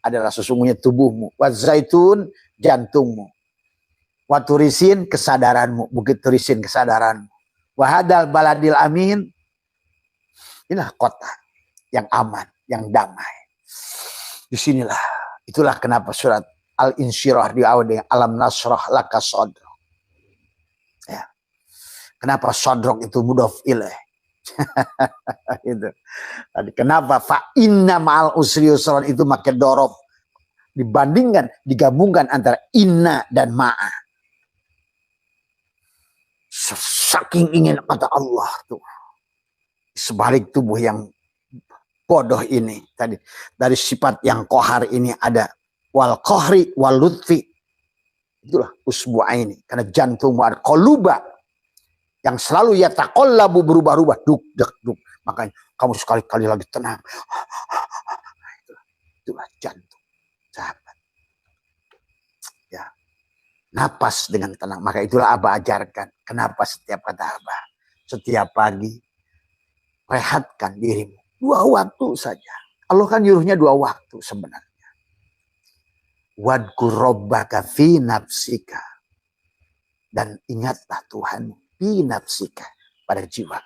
[SPEAKER 1] adalah sesungguhnya tubuhmu. Wazaitun jantungmu. Waturisin kesadaranmu, Bukit Turisin kesadaranmu. Wahadal baladil amin, inilah kota yang aman, yang damai. Disinilah, itulah kenapa surat Al-Insyirah diawali dengan alam nasrah laka sodrok. Ya. Kenapa sodrok itu mudhof ilaih? Itu. Tadi kenapa fa inna ma'al usri yusran itu make dorof, dibandingkan, digabungkan antara inna dan ma'a. Saking ingin kata Allah tuh. Sebalik tubuh yang bodoh ini tadi, dari sifat yang kohar ini ada wal kohri wal lutfi. Itulah usbu'aini, karena jantung ada qoluba yang selalu yataqallabu berubah-ubah, duk duk duk. Makanya kamu sekali-kali lagi tenang. Itulah jantung, sahabat. Ya. Napas dengan tenang. Maka itulah Abah ajarkan. Kenapa setiap kata Abah, setiap pagi rehatkan dirimu 2 waktu saja. Allah kan nyuruhnya 2 waktu sebenarnya. Wadkur rabbaka fi nafsika, dan ingatlah Tuhan fi nafsika, pada jiwa.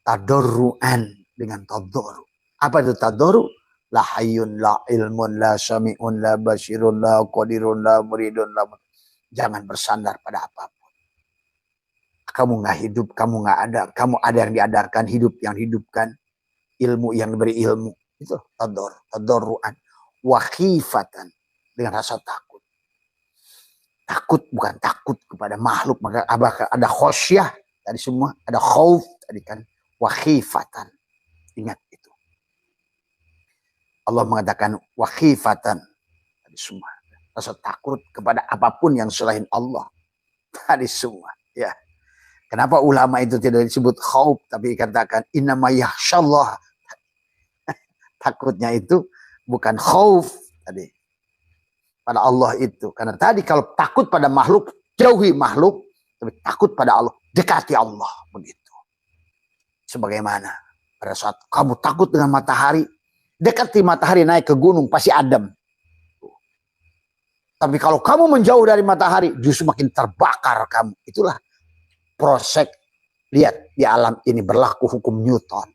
[SPEAKER 1] Tadarruan, dengan tadarru. Apa itu tadarru? La hayyun la ilmun la sami'un la basirun la qadirun la muridun la. Jangan bersandar pada apapun. Kamu nggak hidup, kamu nggak ada. Kamu ada yang diadarkan, hidup yang hidupkan, ilmu yang diberi ilmu. Itu tadarruan. Wa khifatan, dengan rasa takut. Takut bukan takut kepada makhluk. Maka ada khosyah tadi semua, ada khauf tadi kan. Wa khifatan. Ingat itu. Allah mengatakan wa khifatan tadi semua. Rasa takut kepada apapun yang selain Allah. Tadi semua, ya. Kenapa ulama itu tidak disebut khauf tapi dikatakan innama yakhsyallah. Takutnya itu bukan khauf tadi pada Allah itu. Karena tadi kalau takut pada makhluk, jauhi makhluk, tapi takut pada Allah, dekati Allah, begitu. Sebagaimana pada saat kamu takut dengan matahari, dekati matahari, naik ke gunung pasti adem. Tapi kalau kamu menjauh dari matahari, justru makin terbakar kamu. Itulah proses, lihat di alam ini berlaku hukum Newton.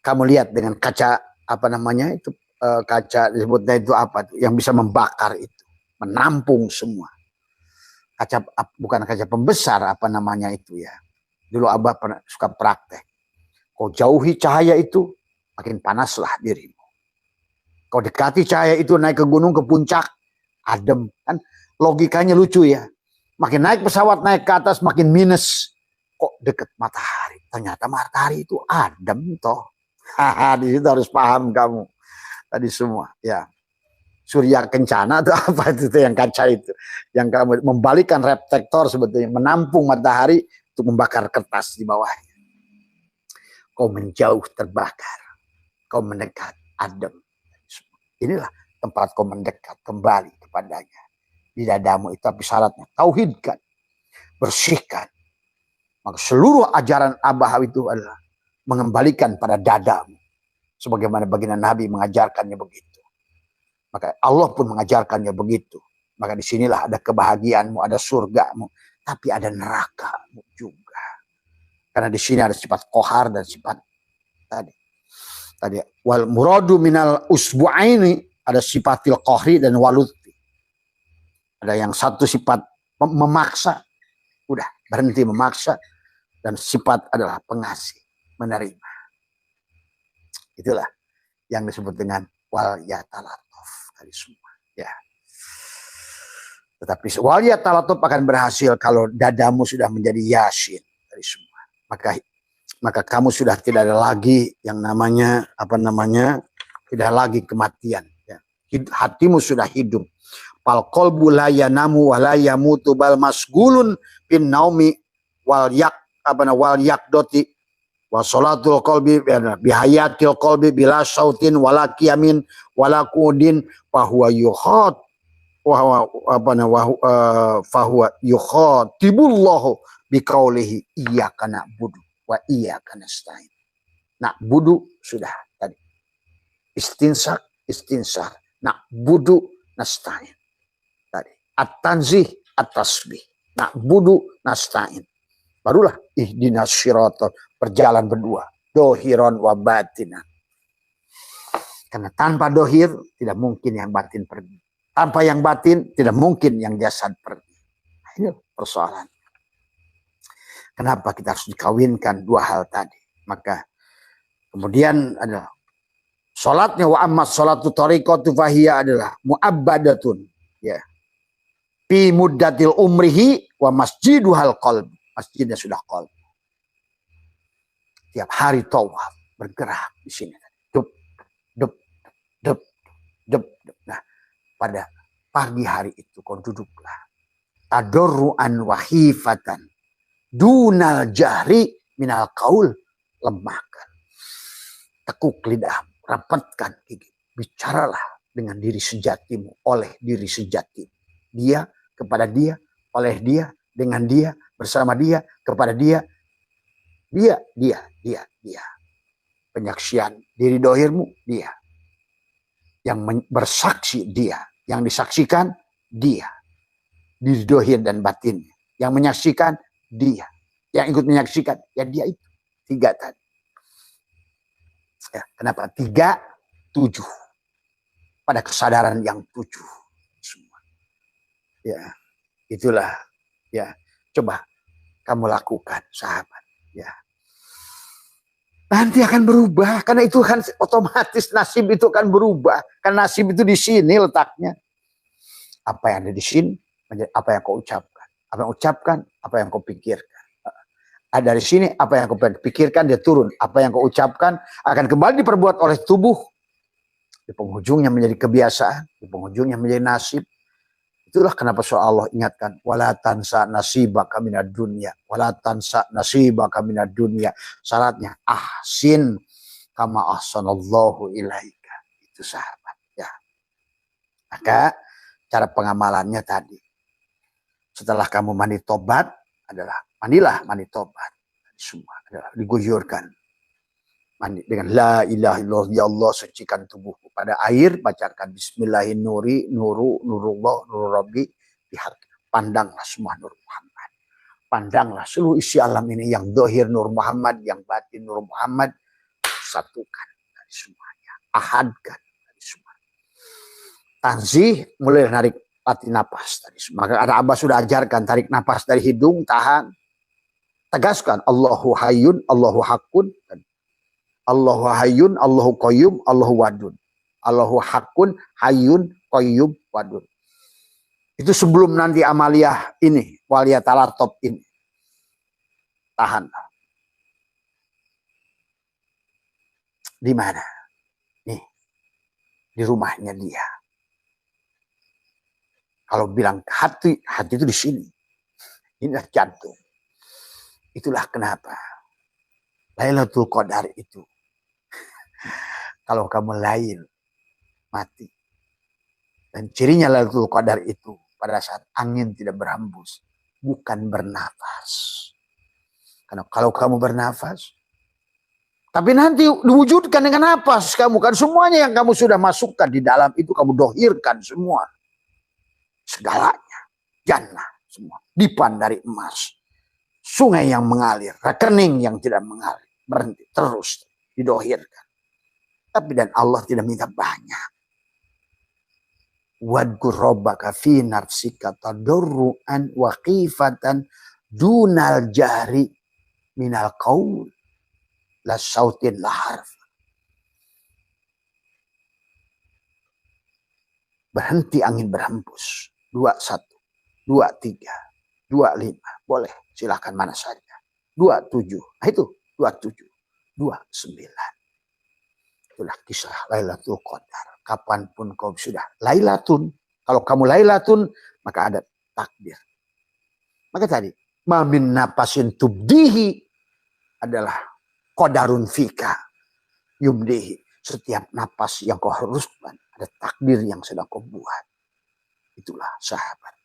[SPEAKER 1] Kamu lihat dengan kaca apa namanya itu, kaca disebutnya itu apa tuh, yang bisa membakar itu, menampung semua. Kaca bukan kaca pembesar apa namanya itu ya. Dulu Abah pernah suka praktek. Kau jauhi cahaya itu, makin panaslah dirimu. Kau dekati cahaya itu, naik ke gunung ke puncak, adem kan, logikanya lucu ya. Makin naik pesawat, naik ke atas, makin minus. Kok deket matahari? Ternyata matahari itu adem toh. Di situ harus paham kamu. Tadi semua, ya. Surya kencana itu apa itu yang kaca itu? Yang kamu membalikkan reflektor sebetulnya, menampung matahari untuk membakar kertas di bawahnya. Kau menjauh terbakar. kau mendekat adem. Inilah tempat kau mendekat kembali kepadanya. Di dadamu itu, tapi syaratnya tauhidkan, bersihkan. Maka seluruh ajaran Abah itu adalah mengembalikan pada dadamu. Sebagaimana baginda Nabi mengajarkannya begitu. Maka Allah pun mengajarkannya begitu. Maka disinilah ada kebahagiaanmu, ada surgamu. Tapi ada nerakamu juga. Karena di sini ada sifat kohar dan sifat tadi wal muradu minal usbu'aini, ada sifatil kohri dan waluti. Ada yang satu sifat memaksa, udah berhenti memaksa, dan sifat adalah pengasih, menerima. Itulah yang disebut dengan wal yatalatuf tadi semua. Ya. Tetapi wal yatalatuf akan berhasil kalau dadamu sudah menjadi yasin tadi semua. Maka kamu sudah tidak ada lagi yang namanya tidak lagi kematian. Ya. Hatimu sudah hidup. Fal qalbu la yanamu wa la yamutu bal masgulun bin naumi wal yakdoti wa salatul qalbi bihayatil qalbi bila sautin wala qiyamin wala qudin fa huwa yuhat fa huwa yukhatibullahu biqaulihi iyyaka na'budu wa iyyaka nasta'in. Na'budu sudah tadi. Istinsar, na'budu nasta'in. Tadi. At-tanzih, at-tasbih. Na'budu nasta'in. Barulah ihdinas syiratal, berjalan berdua. Dohiron wa batinan. Karena tanpa dohir tidak mungkin yang batin pergi. Tanpa yang batin tidak mungkin yang jasad pergi. Nah, ini persoalan. Kenapa kita harus dikawinkan dua hal tadi? Maka kemudian adalah sholatnya wa amma sholatu tariqatu fahiyya adalah mu'abbadatun. Ya. Fi muddatil umrihi wa masjiduhal qalb. Masjidnya sudah qalb. Tiap hari tawaf bergerak di sini. Dup, dup, dup, dup, dup. Nah, pada pagi hari itu kau duduklah. Tadarruan wa khifatan. Dunal jahri minal qaul, lemahkan. Tekuk lidah, rapatkan gigi. Bicaralah dengan diri sejatimu, oleh diri sejatimu. Dia, kepada dia, oleh dia, dengan dia, bersama dia, kepada dia. Dia. Penyaksian diri dohirmu, dia. Yang bersaksi, dia. Yang disaksikan, dia. Diri dohir dan batinnya. Yang menyaksikan, dia. Yang ikut menyaksikan, ya dia itu. 3 tadi. Ya, kenapa? 3, 7. Pada kesadaran yang 7. Semua. Ya, itulah. Ya, coba kamu lakukan, sahabat. Ya. Nanti akan berubah. Karena itu kan otomatis nasib itu akan berubah. Karena nasib itu di sini letaknya. Apa yang ada di sini, apa yang kau ucapkan. Apa yang ucapkan, apa yang kau pikirkan. Dari sini, apa yang kau pikirkan, dia turun. Apa yang kau ucapkan, akan kembali diperbuat oleh tubuh. Di penghujungnya menjadi kebiasaan. Di penghujungnya menjadi nasib. Itulah kenapa Allah ingatkan. Wala tansa nasibaka minad dunya. Wala tansa nasibaka minad dunya. Syaratnya, ahsin kama ahsanallahu ilaika. Itu sahabat. Ya. Maka, cara pengamalannya tadi. Setelah kamu mandi tobat adalah mandi tobat. Semua adalah diguyurkan. Mandi dengan la ilaha illallah, ya Allah sucikan tubuhku. Pada air bacakan bismillahirrahmanirrahim, nurullah, nur rabbi bihar. Pandanglah semua nur Muhammad. Pandanglah seluruh isi alam ini yang dohir nur Muhammad, yang batin nur Muhammad. Satukan dari semuanya. Ahadkan dari semuanya. Tanzih mulai narik latih napas tadi. Maka ada Abah sudah ajarkan tarik napas dari hidung, tahan. Tegaskan Allahu hayyun, Allahu hakun. Allahu hayyun, Allahu qayyum, Allahu wadun. Allahu hakun, hayyun, qayyum, wadun. Itu sebelum nanti amaliyah ini, waliyatalartop ini. Tahan. Di mana? Nih. Di rumahnya dia. Kalau bilang hati itu di sini. Inilah jantung. Itulah kenapa Lailatul Qadar itu. kalau kamu lain mati. Dan cirinya Lailatul Qadar itu pada saat angin tidak berhembus, bukan bernafas. Karena kalau kamu bernafas, tapi nanti diwujudkan dengan nafas kamu, kan semuanya yang kamu sudah masukkan di dalam itu kamu dohirkan semua. Segalanya, jannah semua, dipan dari emas, sungai yang mengalir, rekening yang tidak mengalir, berhenti terus didohirkan. Tapi dan Allah tidak minta banyak. Wadkur rabbaka fi nafsika tadarruan wa khifatan dunal jahri minal qaul la sautin la harf. Berhenti angin berhembus. 21, 23, 25. Boleh, silahkan mana saja. 27. Nah itu 27, 29. Itulah kisah Lailatul Qadar. Kapanpun kau sudah Lailatun. Kalau kamu Lailatun, maka ada takdir. Maka tadi, mamin napasin tubdihi adalah qadarun fika yumdihi. Setiap napas yang kau haruskan, ada takdir yang sedang kau buat. Itulah sahabat.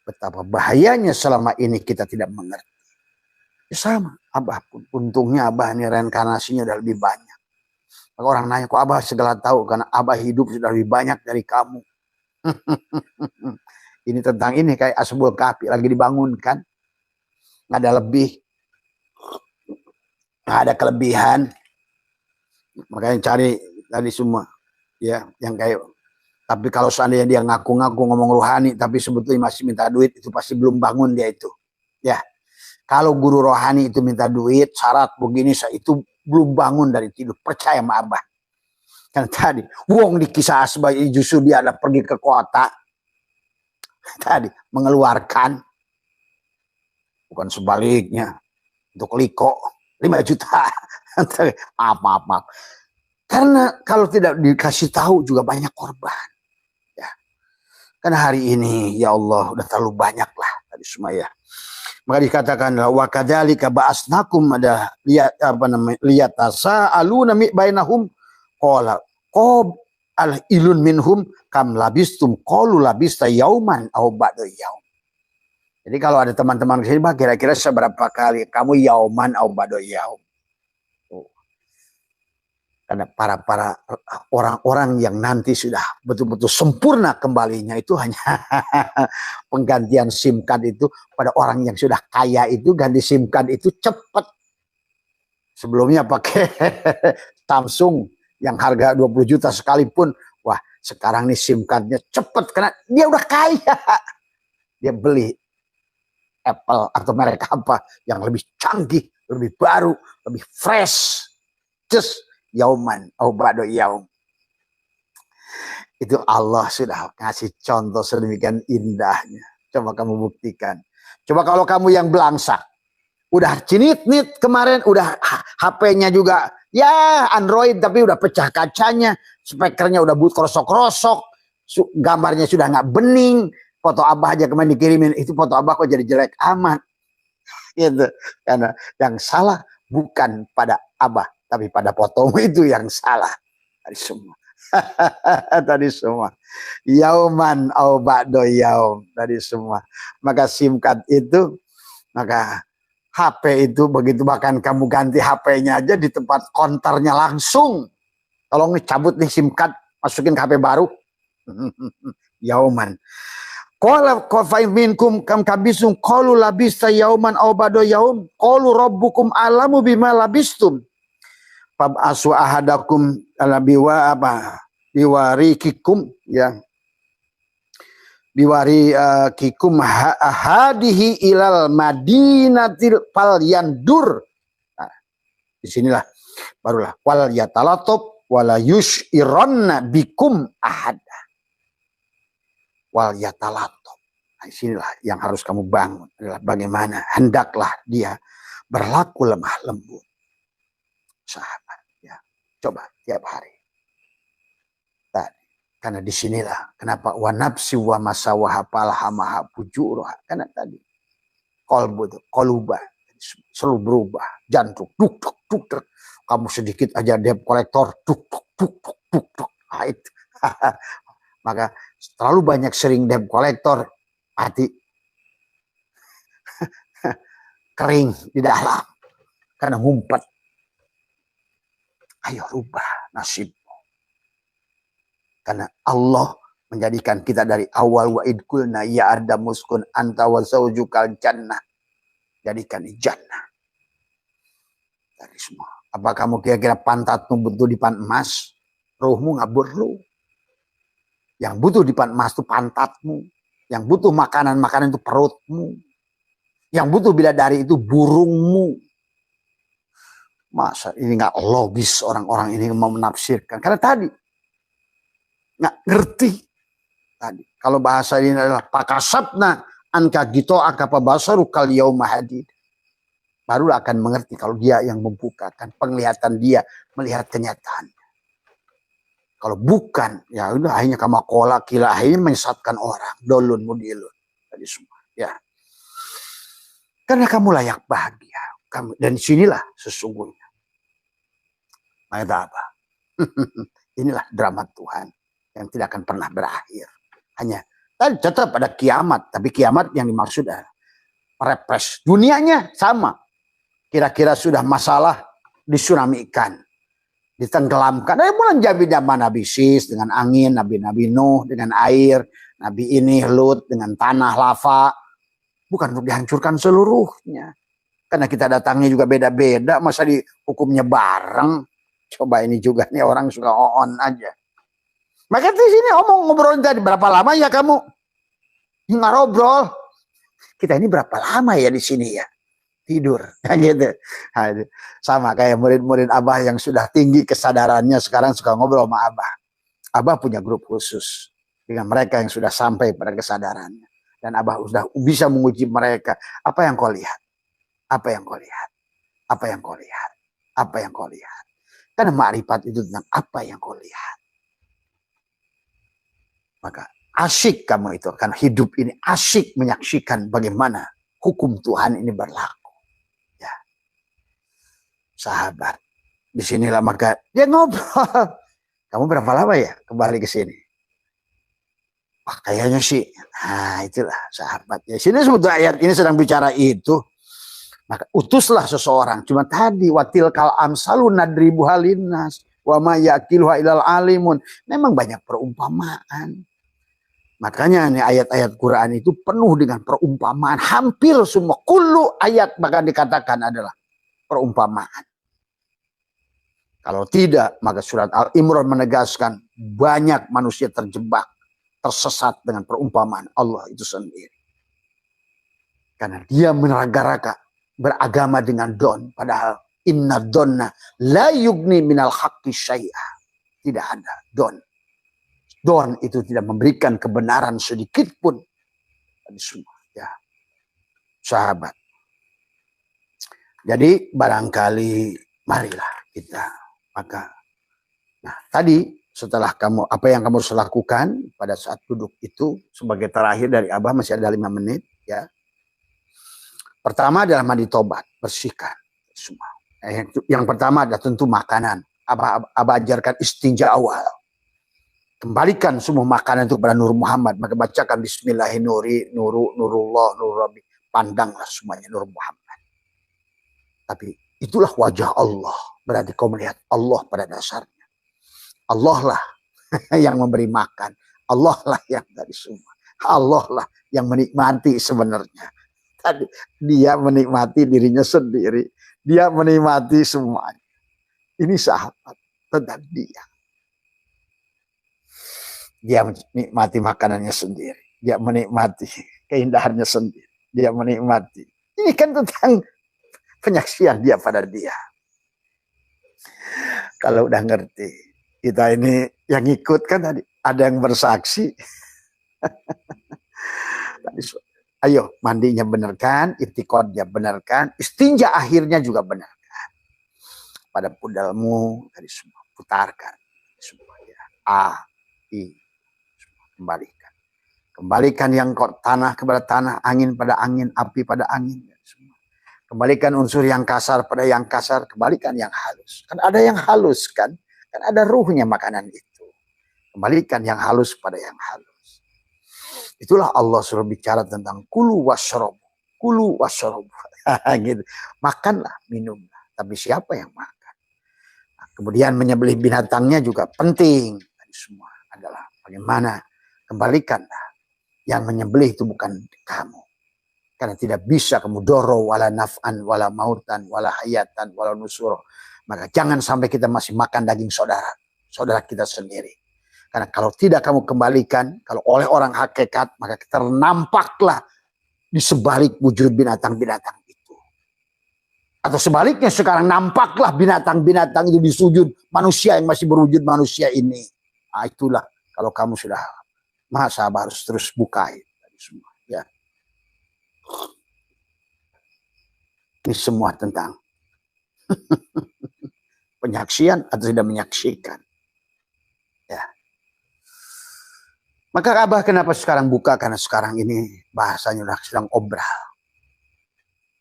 [SPEAKER 1] Betapa bahayanya selama ini kita tidak mengerti. Ya sama, Abah pun. Untungnya Abah ini reinkarnasinya udah lebih banyak. Maka orang nanya, kok Abah segala tahu? Karena Abah hidup sudah lebih banyak dari kamu. Ini tentang ini kayak Ashabul Kahfi lagi dibangunkan. Nggak ada lebih. Nggak ada kelebihan. Makanya cari tadi semua. Ya, yang kayak. Tapi kalau seandainya dia ngaku-ngaku ngomong rohani, tapi sebetulnya masih minta duit, itu pasti belum bangun dia itu. Ya, kalau guru rohani itu minta duit, syarat begini, itu belum bangun dari tidur. Percaya sama Abah. Karena tadi, wong di kisah Asbah justru dia ada pergi ke kota. Tadi, mengeluarkan. Bukan sebaliknya. Untuk liko, 5 juta. Maaf. Karena kalau tidak dikasih tahu juga banyak korban. Ya. Karena hari ini, ya Allah, udah terlalu banyak lah. Tadi semua ya. Maka dikatakan wa kadzalika ba'asnakum, ada lihat apa namanya, lihat tasaaluna mi bainahum qala qab al ilun minhum kam labistum qalu labista yauman aw ba'da yaum. Jadi kalau ada teman-teman di sini, kira-kira seberapa kali kamu yauman aw ba'da yaum. Karena para orang-orang yang nanti sudah betul-betul sempurna kembalinya itu hanya penggantian SIM card itu pada orang yang sudah kaya itu ganti SIM card itu cepat. Sebelumnya pakai Samsung yang harga 20 juta sekalipun. Wah, sekarang nih SIM cardnya cepat karena dia udah kaya. Dia beli Apple atau merek apa yang lebih canggih, lebih baru, lebih fresh. Just yauman au ba'da yaum. Itu Allah sudah ngasih contoh sedemikian indahnya. Coba kamu buktikan. Coba kalau kamu yang belangsak, udah cinit-nit kemarin, udah HP-nya juga ya Android tapi udah pecah kacanya, spekernya udah krosok-krosok, gambarnya sudah nggak bening, foto Abah aja kemarin dikirimin, itu foto Abah kok jadi jelek amat. Gitu. Karena yang salah bukan pada Abah, tapi pada fotomu itu yang salah. Tadi semua. Tadi semua. Yauman au ba'da yaum. Tadi semua. Maka SIM card itu, maka HP itu begitu bahkan kamu ganti HP-nya aja di tempat konternya langsung. Tolong nih cabut nih SIM card, masukin ke HP baru. Yauman. Qala qafain minkum kam kabisum qalu labista yauman aw ba'da yaum qalu rabbukum alamu bima labistum. Fab'asu ahadakum biwa apa biwarikikum ya biwarikikum hadihi ilal madinatil fal yandur. Nah, disinilah barulah wal yatalatop wala yushiranna bikum ahada wal yatalatop. Nah, disinilah yang harus kamu bangun adalah bagaimana hendaklah dia berlaku lemah lembut. Sahabat ya, coba tiap hari. Tadi, karena disinilah kenapa wa nafsi wa masawaha palhamaha fujuruha, karena tadi kolbu itu koluba selalu berubah, jantung duk duk duk duk, kamu sedikit aja debt collector, duk, duk, duk, duk, duk, duk. Nah, itu. Maka terlalu banyak sering debt collector, hati kering di dalam karena ngumpet. Ayo rubah nasibmu. Karena Allah menjadikan kita dari awal, wa idkulna ya Adam muskun anta wa zaujukal jannah. Jadikan di jannah. Dari semua. Apa kamu kira-kira pantatmu butuh dipan emas? Ruhmu nggak perlu. Yang butuh dipan emas itu pantatmu. Yang butuh makanan itu perutmu. Yang butuh bidadari itu burungmu. Masa ini nggak logis orang-orang ini mau menafsirkan. Karena tadi nggak ngerti. Tadi kalau bahasa ini adalah pakasabna anka gito akapa basaru kal yauma hadid. Baru akan mengerti kalau dia yang membukakan penglihatan dia melihat kenyataan. Kalau bukan, ya udah akhirnya kamakola kila akhirnya menyesatkan orang. Dolun mudilun. Tadi semua. Ya. Karena kamu layak bahagia. Dan sinilah sesungguhnya. Maka apa? Inilah drama Tuhan yang tidak akan pernah berakhir. Hanya tetap ada kiamat. Tapi kiamat yang dimaksud adalah repres. Dunianya sama. Kira-kira sudah masalah disunamikan. Ditenggelamkan. Dari mulai zaman Nabi Sis dengan angin, Nabi Nuh dengan air, Nabi ini Lut dengan tanah lava. Bukan untuk dihancurkan seluruhnya. Karena kita datangnya juga beda-beda, masa dihukumnya bareng. Coba ini juga nih orang suka on aja. Maka di sini ngobrolin tadi berapa lama ya kamu? Nggak ngobrol. Kita ini berapa lama ya di sini ya? Tidur, gitu. Sama kayak murid-murid Abah yang sudah tinggi kesadarannya sekarang suka ngobrol sama Abah. Abah punya grup khusus dengan mereka yang sudah sampai pada kesadarannya. Dan Abah sudah bisa menguji mereka. Apa yang kau lihat? Apa yang kau lihat? Apa yang kau lihat? Apa yang kau lihat? Karena ma'rifat itu tentang apa yang kau lihat. Maka asyik kamu itu. Karena hidup ini asyik menyaksikan bagaimana hukum Tuhan ini berlaku. Ya, sahabat. Disinilah maka dia ngobrol. Kamu berapa lama ya kembali ke sini? Wah, kayaknya sih. Nah, itulah sahabat. Ya, sini sebetulnya ayat ini sedang bicara itu. Maka utuslah seseorang. Cuma tadi watil kal amsalu nadribu halinnas wa ma yaqiluha ilal alimun. Memang banyak perumpamaan. Makanya nih ayat-ayat Quran itu penuh dengan perumpamaan. Hampir semua kullu ayat bahkan dikatakan adalah perumpamaan. Kalau tidak, maka surat Al-Imran menegaskan banyak manusia terjebak, tersesat dengan perumpamaan Allah itu sendiri. Karena dia meneraga-raga beragama dengan don, padahal inna donna la yugni minal haqqi syai'ah. Tidak ada don. Don itu tidak memberikan kebenaran sedikit pun. Semua, ya. Sahabat. Jadi barangkali marilah kita. Maka, nah tadi setelah kamu apa yang kamu harus lakukan pada saat duduk itu sebagai terakhir dari Abah masih ada 5 menit, ya. Pertama adalah mandi tobat, bersihkan semua. Yang pertama adalah tentu makanan. Abah ajarkan istinja awal. Kembalikan semua makanan itu kepada Nur Muhammad. Maka bacakan Bismillahirrahmanirrahim, Nurullah, Nur Rabbi. Pandanglah semuanya Nur Muhammad. Tapi itulah wajah Allah. Berarti kau melihat Allah pada dasarnya. Allah lah yang memberi makan. Allah lah yang dari semua. Allah lah yang menikmati sebenarnya. Tadi dia menikmati dirinya sendiri. Dia menikmati semuanya. Ini sahabat tentang dia. Dia menikmati makanannya sendiri. Dia menikmati keindahannya sendiri. Dia menikmati. Ini kan tentang penyaksian dia pada dia. Kalau udah ngerti. Kita ini yang ikut kan tadi. Ada yang bersaksi. Ayo mandinya benarkan. Itikadnya benarkan. Istinja akhirnya juga benarkan. Pada pudalmu. Dari semua. Putarkan. Semua ya. I. Kembalikan. Kembalikan yang tanah kepada tanah, angin pada angin, api pada angin. Kembalikan unsur yang kasar pada yang kasar, kembalikan yang halus. Kan ada yang halus kan? Kan ada ruhnya makanan itu. Kembalikan yang halus pada yang halus. Itulah Allah suruh bicara tentang kulu wasyrobu. Kulu wasyrobu. Gitu. Makanlah, minumlah. Tapi siapa yang makan? Nah, kemudian menyembelih binatangnya juga penting. Tadi semua adalah bagaimana kembalikanlah. Yang menyembelih itu bukan kamu. Karena tidak bisa kamu doro wala naf'an wala mautan wala hayatan wala nusuro. Maka jangan sampai kita masih makan daging saudara kita sendiri. Karena kalau tidak kamu kembalikan, kalau oleh orang hakikat, maka ternampaklah di sebalik wujud binatang-binatang itu. Atau sebaliknya sekarang nampaklah binatang-binatang itu di sujud manusia yang masih berwujud manusia ini. Nah, itulah kalau kamu sudah masa harus terus bukai semua. Ya. Ini semua tentang penyaksian atau tidak menyaksikan. Ya. Maka Abah kenapa sekarang buka? Karena sekarang ini bahasanya sudah sedang obral.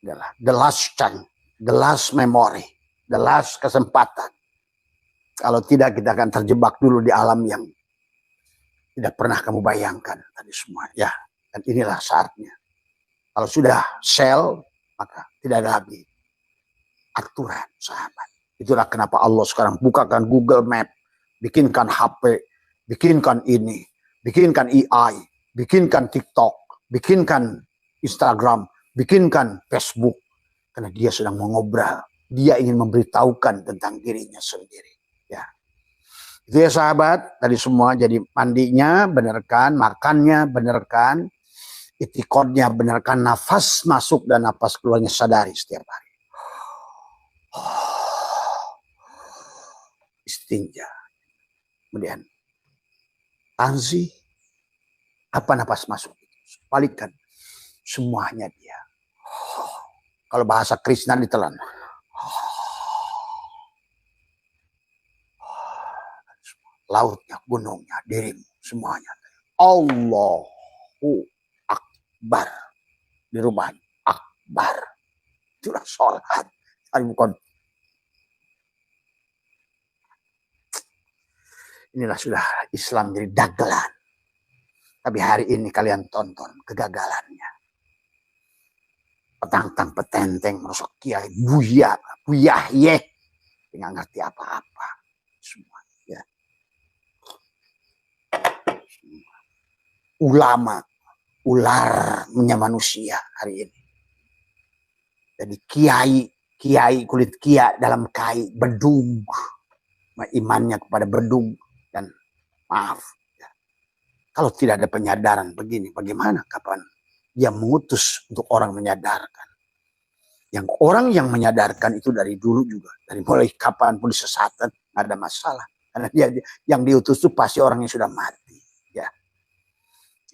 [SPEAKER 1] Adalah the last chance, the last memory, the last kesempatan. Kalau tidak kita akan terjebak dulu di alam yang tidak pernah kamu bayangkan tadi semua. Ya, dan inilah saatnya. Kalau sudah sel, maka tidak ada lagi aturan, sahabat. Itulah kenapa Allah sekarang bukakan Google Map, bikinkan HP, bikinkan ini, bikinkan AI, bikinkan TikTok, bikinkan Instagram, bikinkan Facebook. Karena dia sedang mengobrol. Dia ingin memberitahukan tentang dirinya sendiri. Ya. Itu ya sahabat, tadi semua jadi mandinya benarkan, makannya benarkan, itikodnya benarkan, nafas masuk dan nafas keluarnya sadari setiap hari. Istinja. Kemudian tanzi, apa nafas masuk itu? Balikkan semuanya dia. Kalau bahasa Krishna ditelan. Lautnya, gunungnya, dirimu, semuanya. Allahu Akbar. Di rumah Akbar. Itulah sholat. Bukan. Inilah sudah Islam jadi dagelan. Tapi hari ini kalian tonton kegagalannya. Petantang petenteng merosok kiai buyah ye. Nggak ngerti apa-apa. Semua ya. Ulama, ularnya manusia hari ini. Jadi kiai kulit kia dalam kai bedug. Imannya kepada bedug dan maaf. Ya. Kalau tidak ada penyadaran begini, bagaimana kapan dia mengutus untuk orang menyadarkan? Yang orang yang menyadarkan itu dari dulu juga, dari mulai kapanpun disesatkan, nggak ada masalah. Karena dia yang diutus itu pasti orang yang sudah mati. Ya,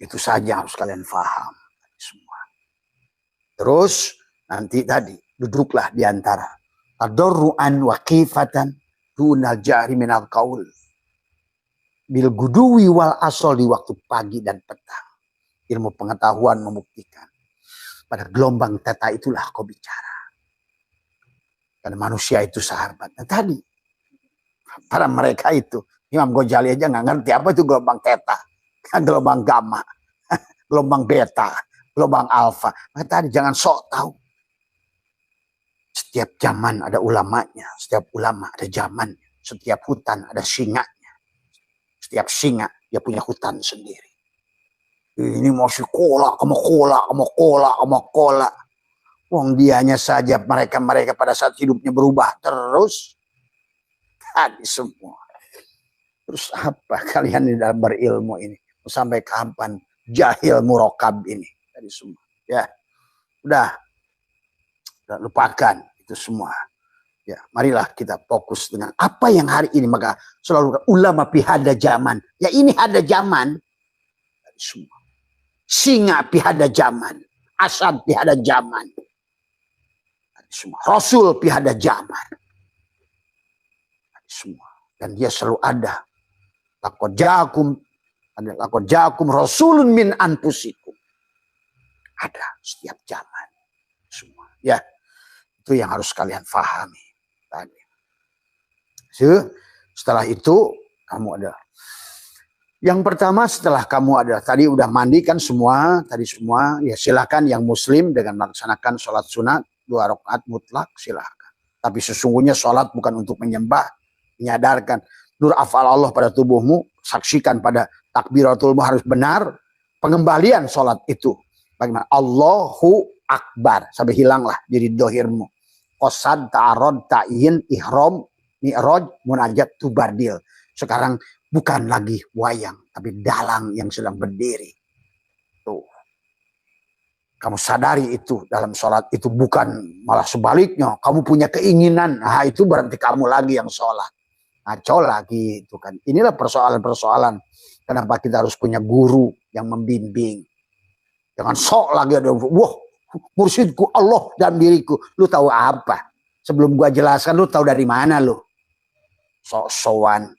[SPEAKER 1] itu saja harus kalian paham semua. Terus nanti tadi duduklah di antara tadarruan wa khifatan dunal jahri minal qaul bil guduwi wal asol di waktu pagi dan petang. Ilmu pengetahuan membuktikan pada gelombang teta itulah kau bicara. Karena manusia itu sahabat. Nah, tadi para mereka itu Imam Ghazali aja nggak ngerti apa itu gelombang teta, gelombang gamma, gelombang beta, gelombang alfa. Nah, tadi jangan sok tahu. Setiap zaman ada ulamanya, setiap ulama ada zamannya, setiap hutan ada singanya, setiap singa dia punya hutan sendiri. Ini masih kolak. Wong dianya saja mereka pada saat hidupnya berubah terus. Tadi semua. Terus apa kalian di dalam berilmu ini? Sampai kapan jahil murokab ini? Tadi semua. Ya, udah lupakan itu semua. Ya, marilah kita fokus dengan apa yang hari ini. Maka selalu ulama pihada zaman. Ya ini ada zaman. Tadi semua. Singa pihada zaman. Asad pihada zaman. Semua. Rasul pihada zaman. Semua. Dan dia selalu ada. Laqad ja'akum rasulun min anfusikum. Ada setiap zaman. Semua. Ya. Itu yang harus kalian pahami tadi. Setelah itu kamu ada. Yang pertama setelah kamu ada tadi udah mandikan semua, tadi semua, ya silakan yang muslim dengan melaksanakan sholat sunat 2 rakaat mutlak silakan. Tapi sesungguhnya sholat bukan untuk menyembah, menyadarkan nur afal Allah pada tubuhmu, saksikan pada takbiratulmu harus benar, pengembalian sholat itu. Bagaimana? Allahu Akbar, sampai hilanglah diri dohirmu. Qasad, ta'arod, ta'in, ihram, mi'raj, munajat, tubardil. Sekarang bukan lagi wayang, tapi dalang yang sedang berdiri. Tuh. Kamu sadari itu dalam sholat itu bukan malah sebaliknya. Kamu punya keinginan, nah itu berarti kamu lagi yang sholat. Ngaco lagi itu kan. Inilah persoalan-persoalan. Kenapa kita harus punya guru yang membimbing. Jangan sok lagi ada, wah mursyidku Allah dan diriku. Lu tahu apa? Sebelum gua jelaskan, lu tahu dari mana lu? Sok-sokan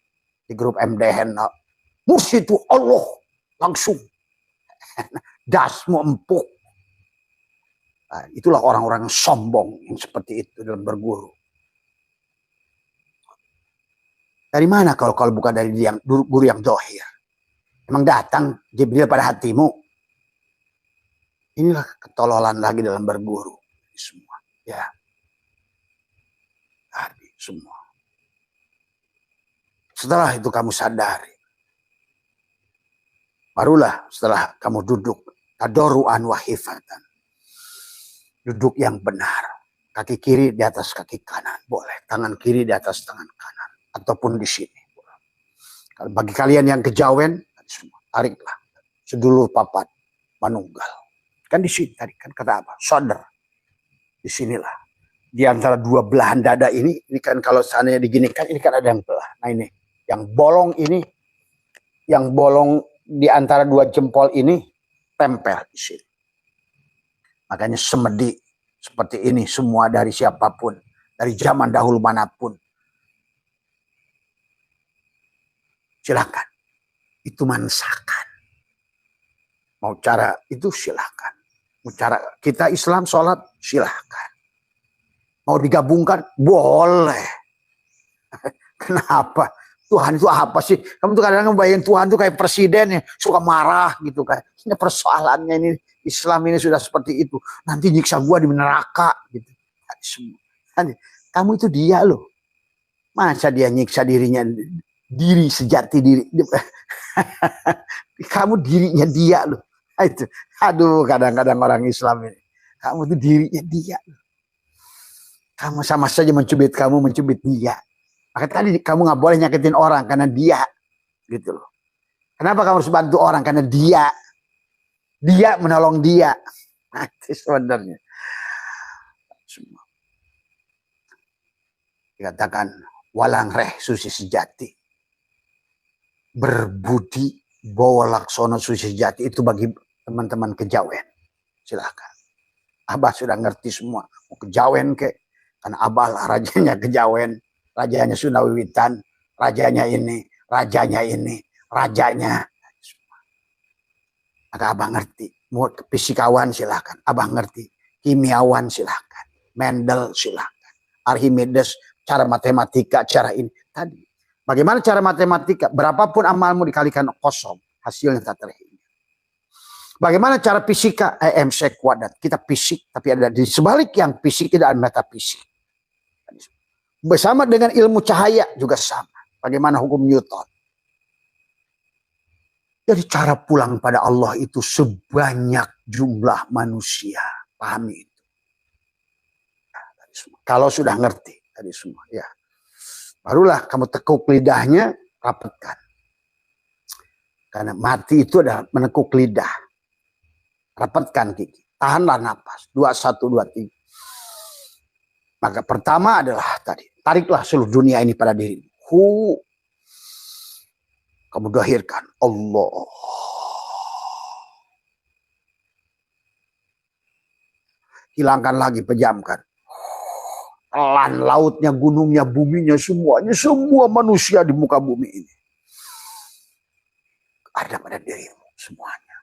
[SPEAKER 1] di grup MDN, mursyid itu Allah langsung dasmu empuk. Nah, itulah orang-orang sombong yang seperti itu dalam berguru. Dari mana kalau bukan dari guru yang dohir? Emang datang Jibril pada hatimu? Inilah ketololan lagi dalam berguru semua, ya. Tadi semua. Setelah itu kamu sadari. Barulah setelah kamu duduk. Tadoruan wahifatan. Duduk yang benar. Kaki kiri di atas kaki kanan. Boleh. Tangan kiri di atas tangan kanan. Ataupun di sini. Bagi kalian yang kejawen. Tariklah. Sedulur papat. Manunggal. Kan di sini tadi. Kan kata apa? Sodar. Di sinilah. Di antara dua belahan dada ini kan kalau seandainya diginikan. Ini kan ada yang belah. Nah ini. Yang bolong ini, yang bolong di antara dua jempol ini, tempel di sini. Makanya semedi seperti ini semua dari siapapun, dari zaman dahulu manapun. Silakan, itu mansakan. Mau cara itu silakan. Mau cara kita Islam sholat silakan. Mau digabungkan boleh. Kenapa? Tuhan itu apa sih? Kamu tuh kadang-kadang bayangin Tuhan tuh kayak presiden yang suka marah gitu kan. Ini persoalannya ini Islam ini sudah seperti itu. Nanti nyiksa gua di neraka gitu. Nanti, kamu itu dia loh. Masa dia nyiksa dirinya, diri sejati diri. Kamu dirinya dia loh. Itu. Aduh, kadang-kadang orang Islam ini. Kamu itu dirinya dia loh. Kamu sama saja mencubit kamu, mencubit dia. Maka tadi kamu nggak boleh nyakitin orang karena dia, gitu loh. Kenapa kamu harus bantu orang? Karena dia menolong dia. Nah, itu sebenarnya. Semua. Dikatakan walang reh susi sejati, berbudi bawa laksono susi sejati itu bagi teman-teman kejawen. Silahkan. Abah sudah ngerti semua. Mau kejawen ke, karena Abah lah rajanya kejawen. Rajanya Sunawiwitan, rajanya ini, rajanya. Maka abah ngerti. Mau fisikawan silahkan, abah ngerti. Kimiawan silahkan, Mendel silahkan. Archimedes, cara matematika, cara ini. Tadi, bagaimana cara matematika? Berapapun amalmu dikalikan kosong, hasilnya tak terhingga. Bagaimana cara fisika? MC kuadrat. Kita fisik, tapi ada di sebalik yang fisik tidak ada metafisik. Bersama dengan ilmu cahaya juga sama. Bagaimana hukum Newton. Jadi cara pulang pada Allah itu sebanyak jumlah manusia. Pahami itu. Kalau sudah ngerti tadi semua. Ya. Barulah kamu tekuk lidahnya, rapatkan. Karena mati itu adalah menekuk lidah. Rapatkan gigi. Tahanlah napas. 2, 1, 2, 3. Maka pertama adalah tadi. Tariklah seluruh dunia ini pada diri. Kamu dohirkan. Allah. Hilangkan lagi, pejamkan. Telan lautnya, gunungnya, buminya, semuanya. Semua manusia di muka bumi ini. Ada pada dirimu semuanya.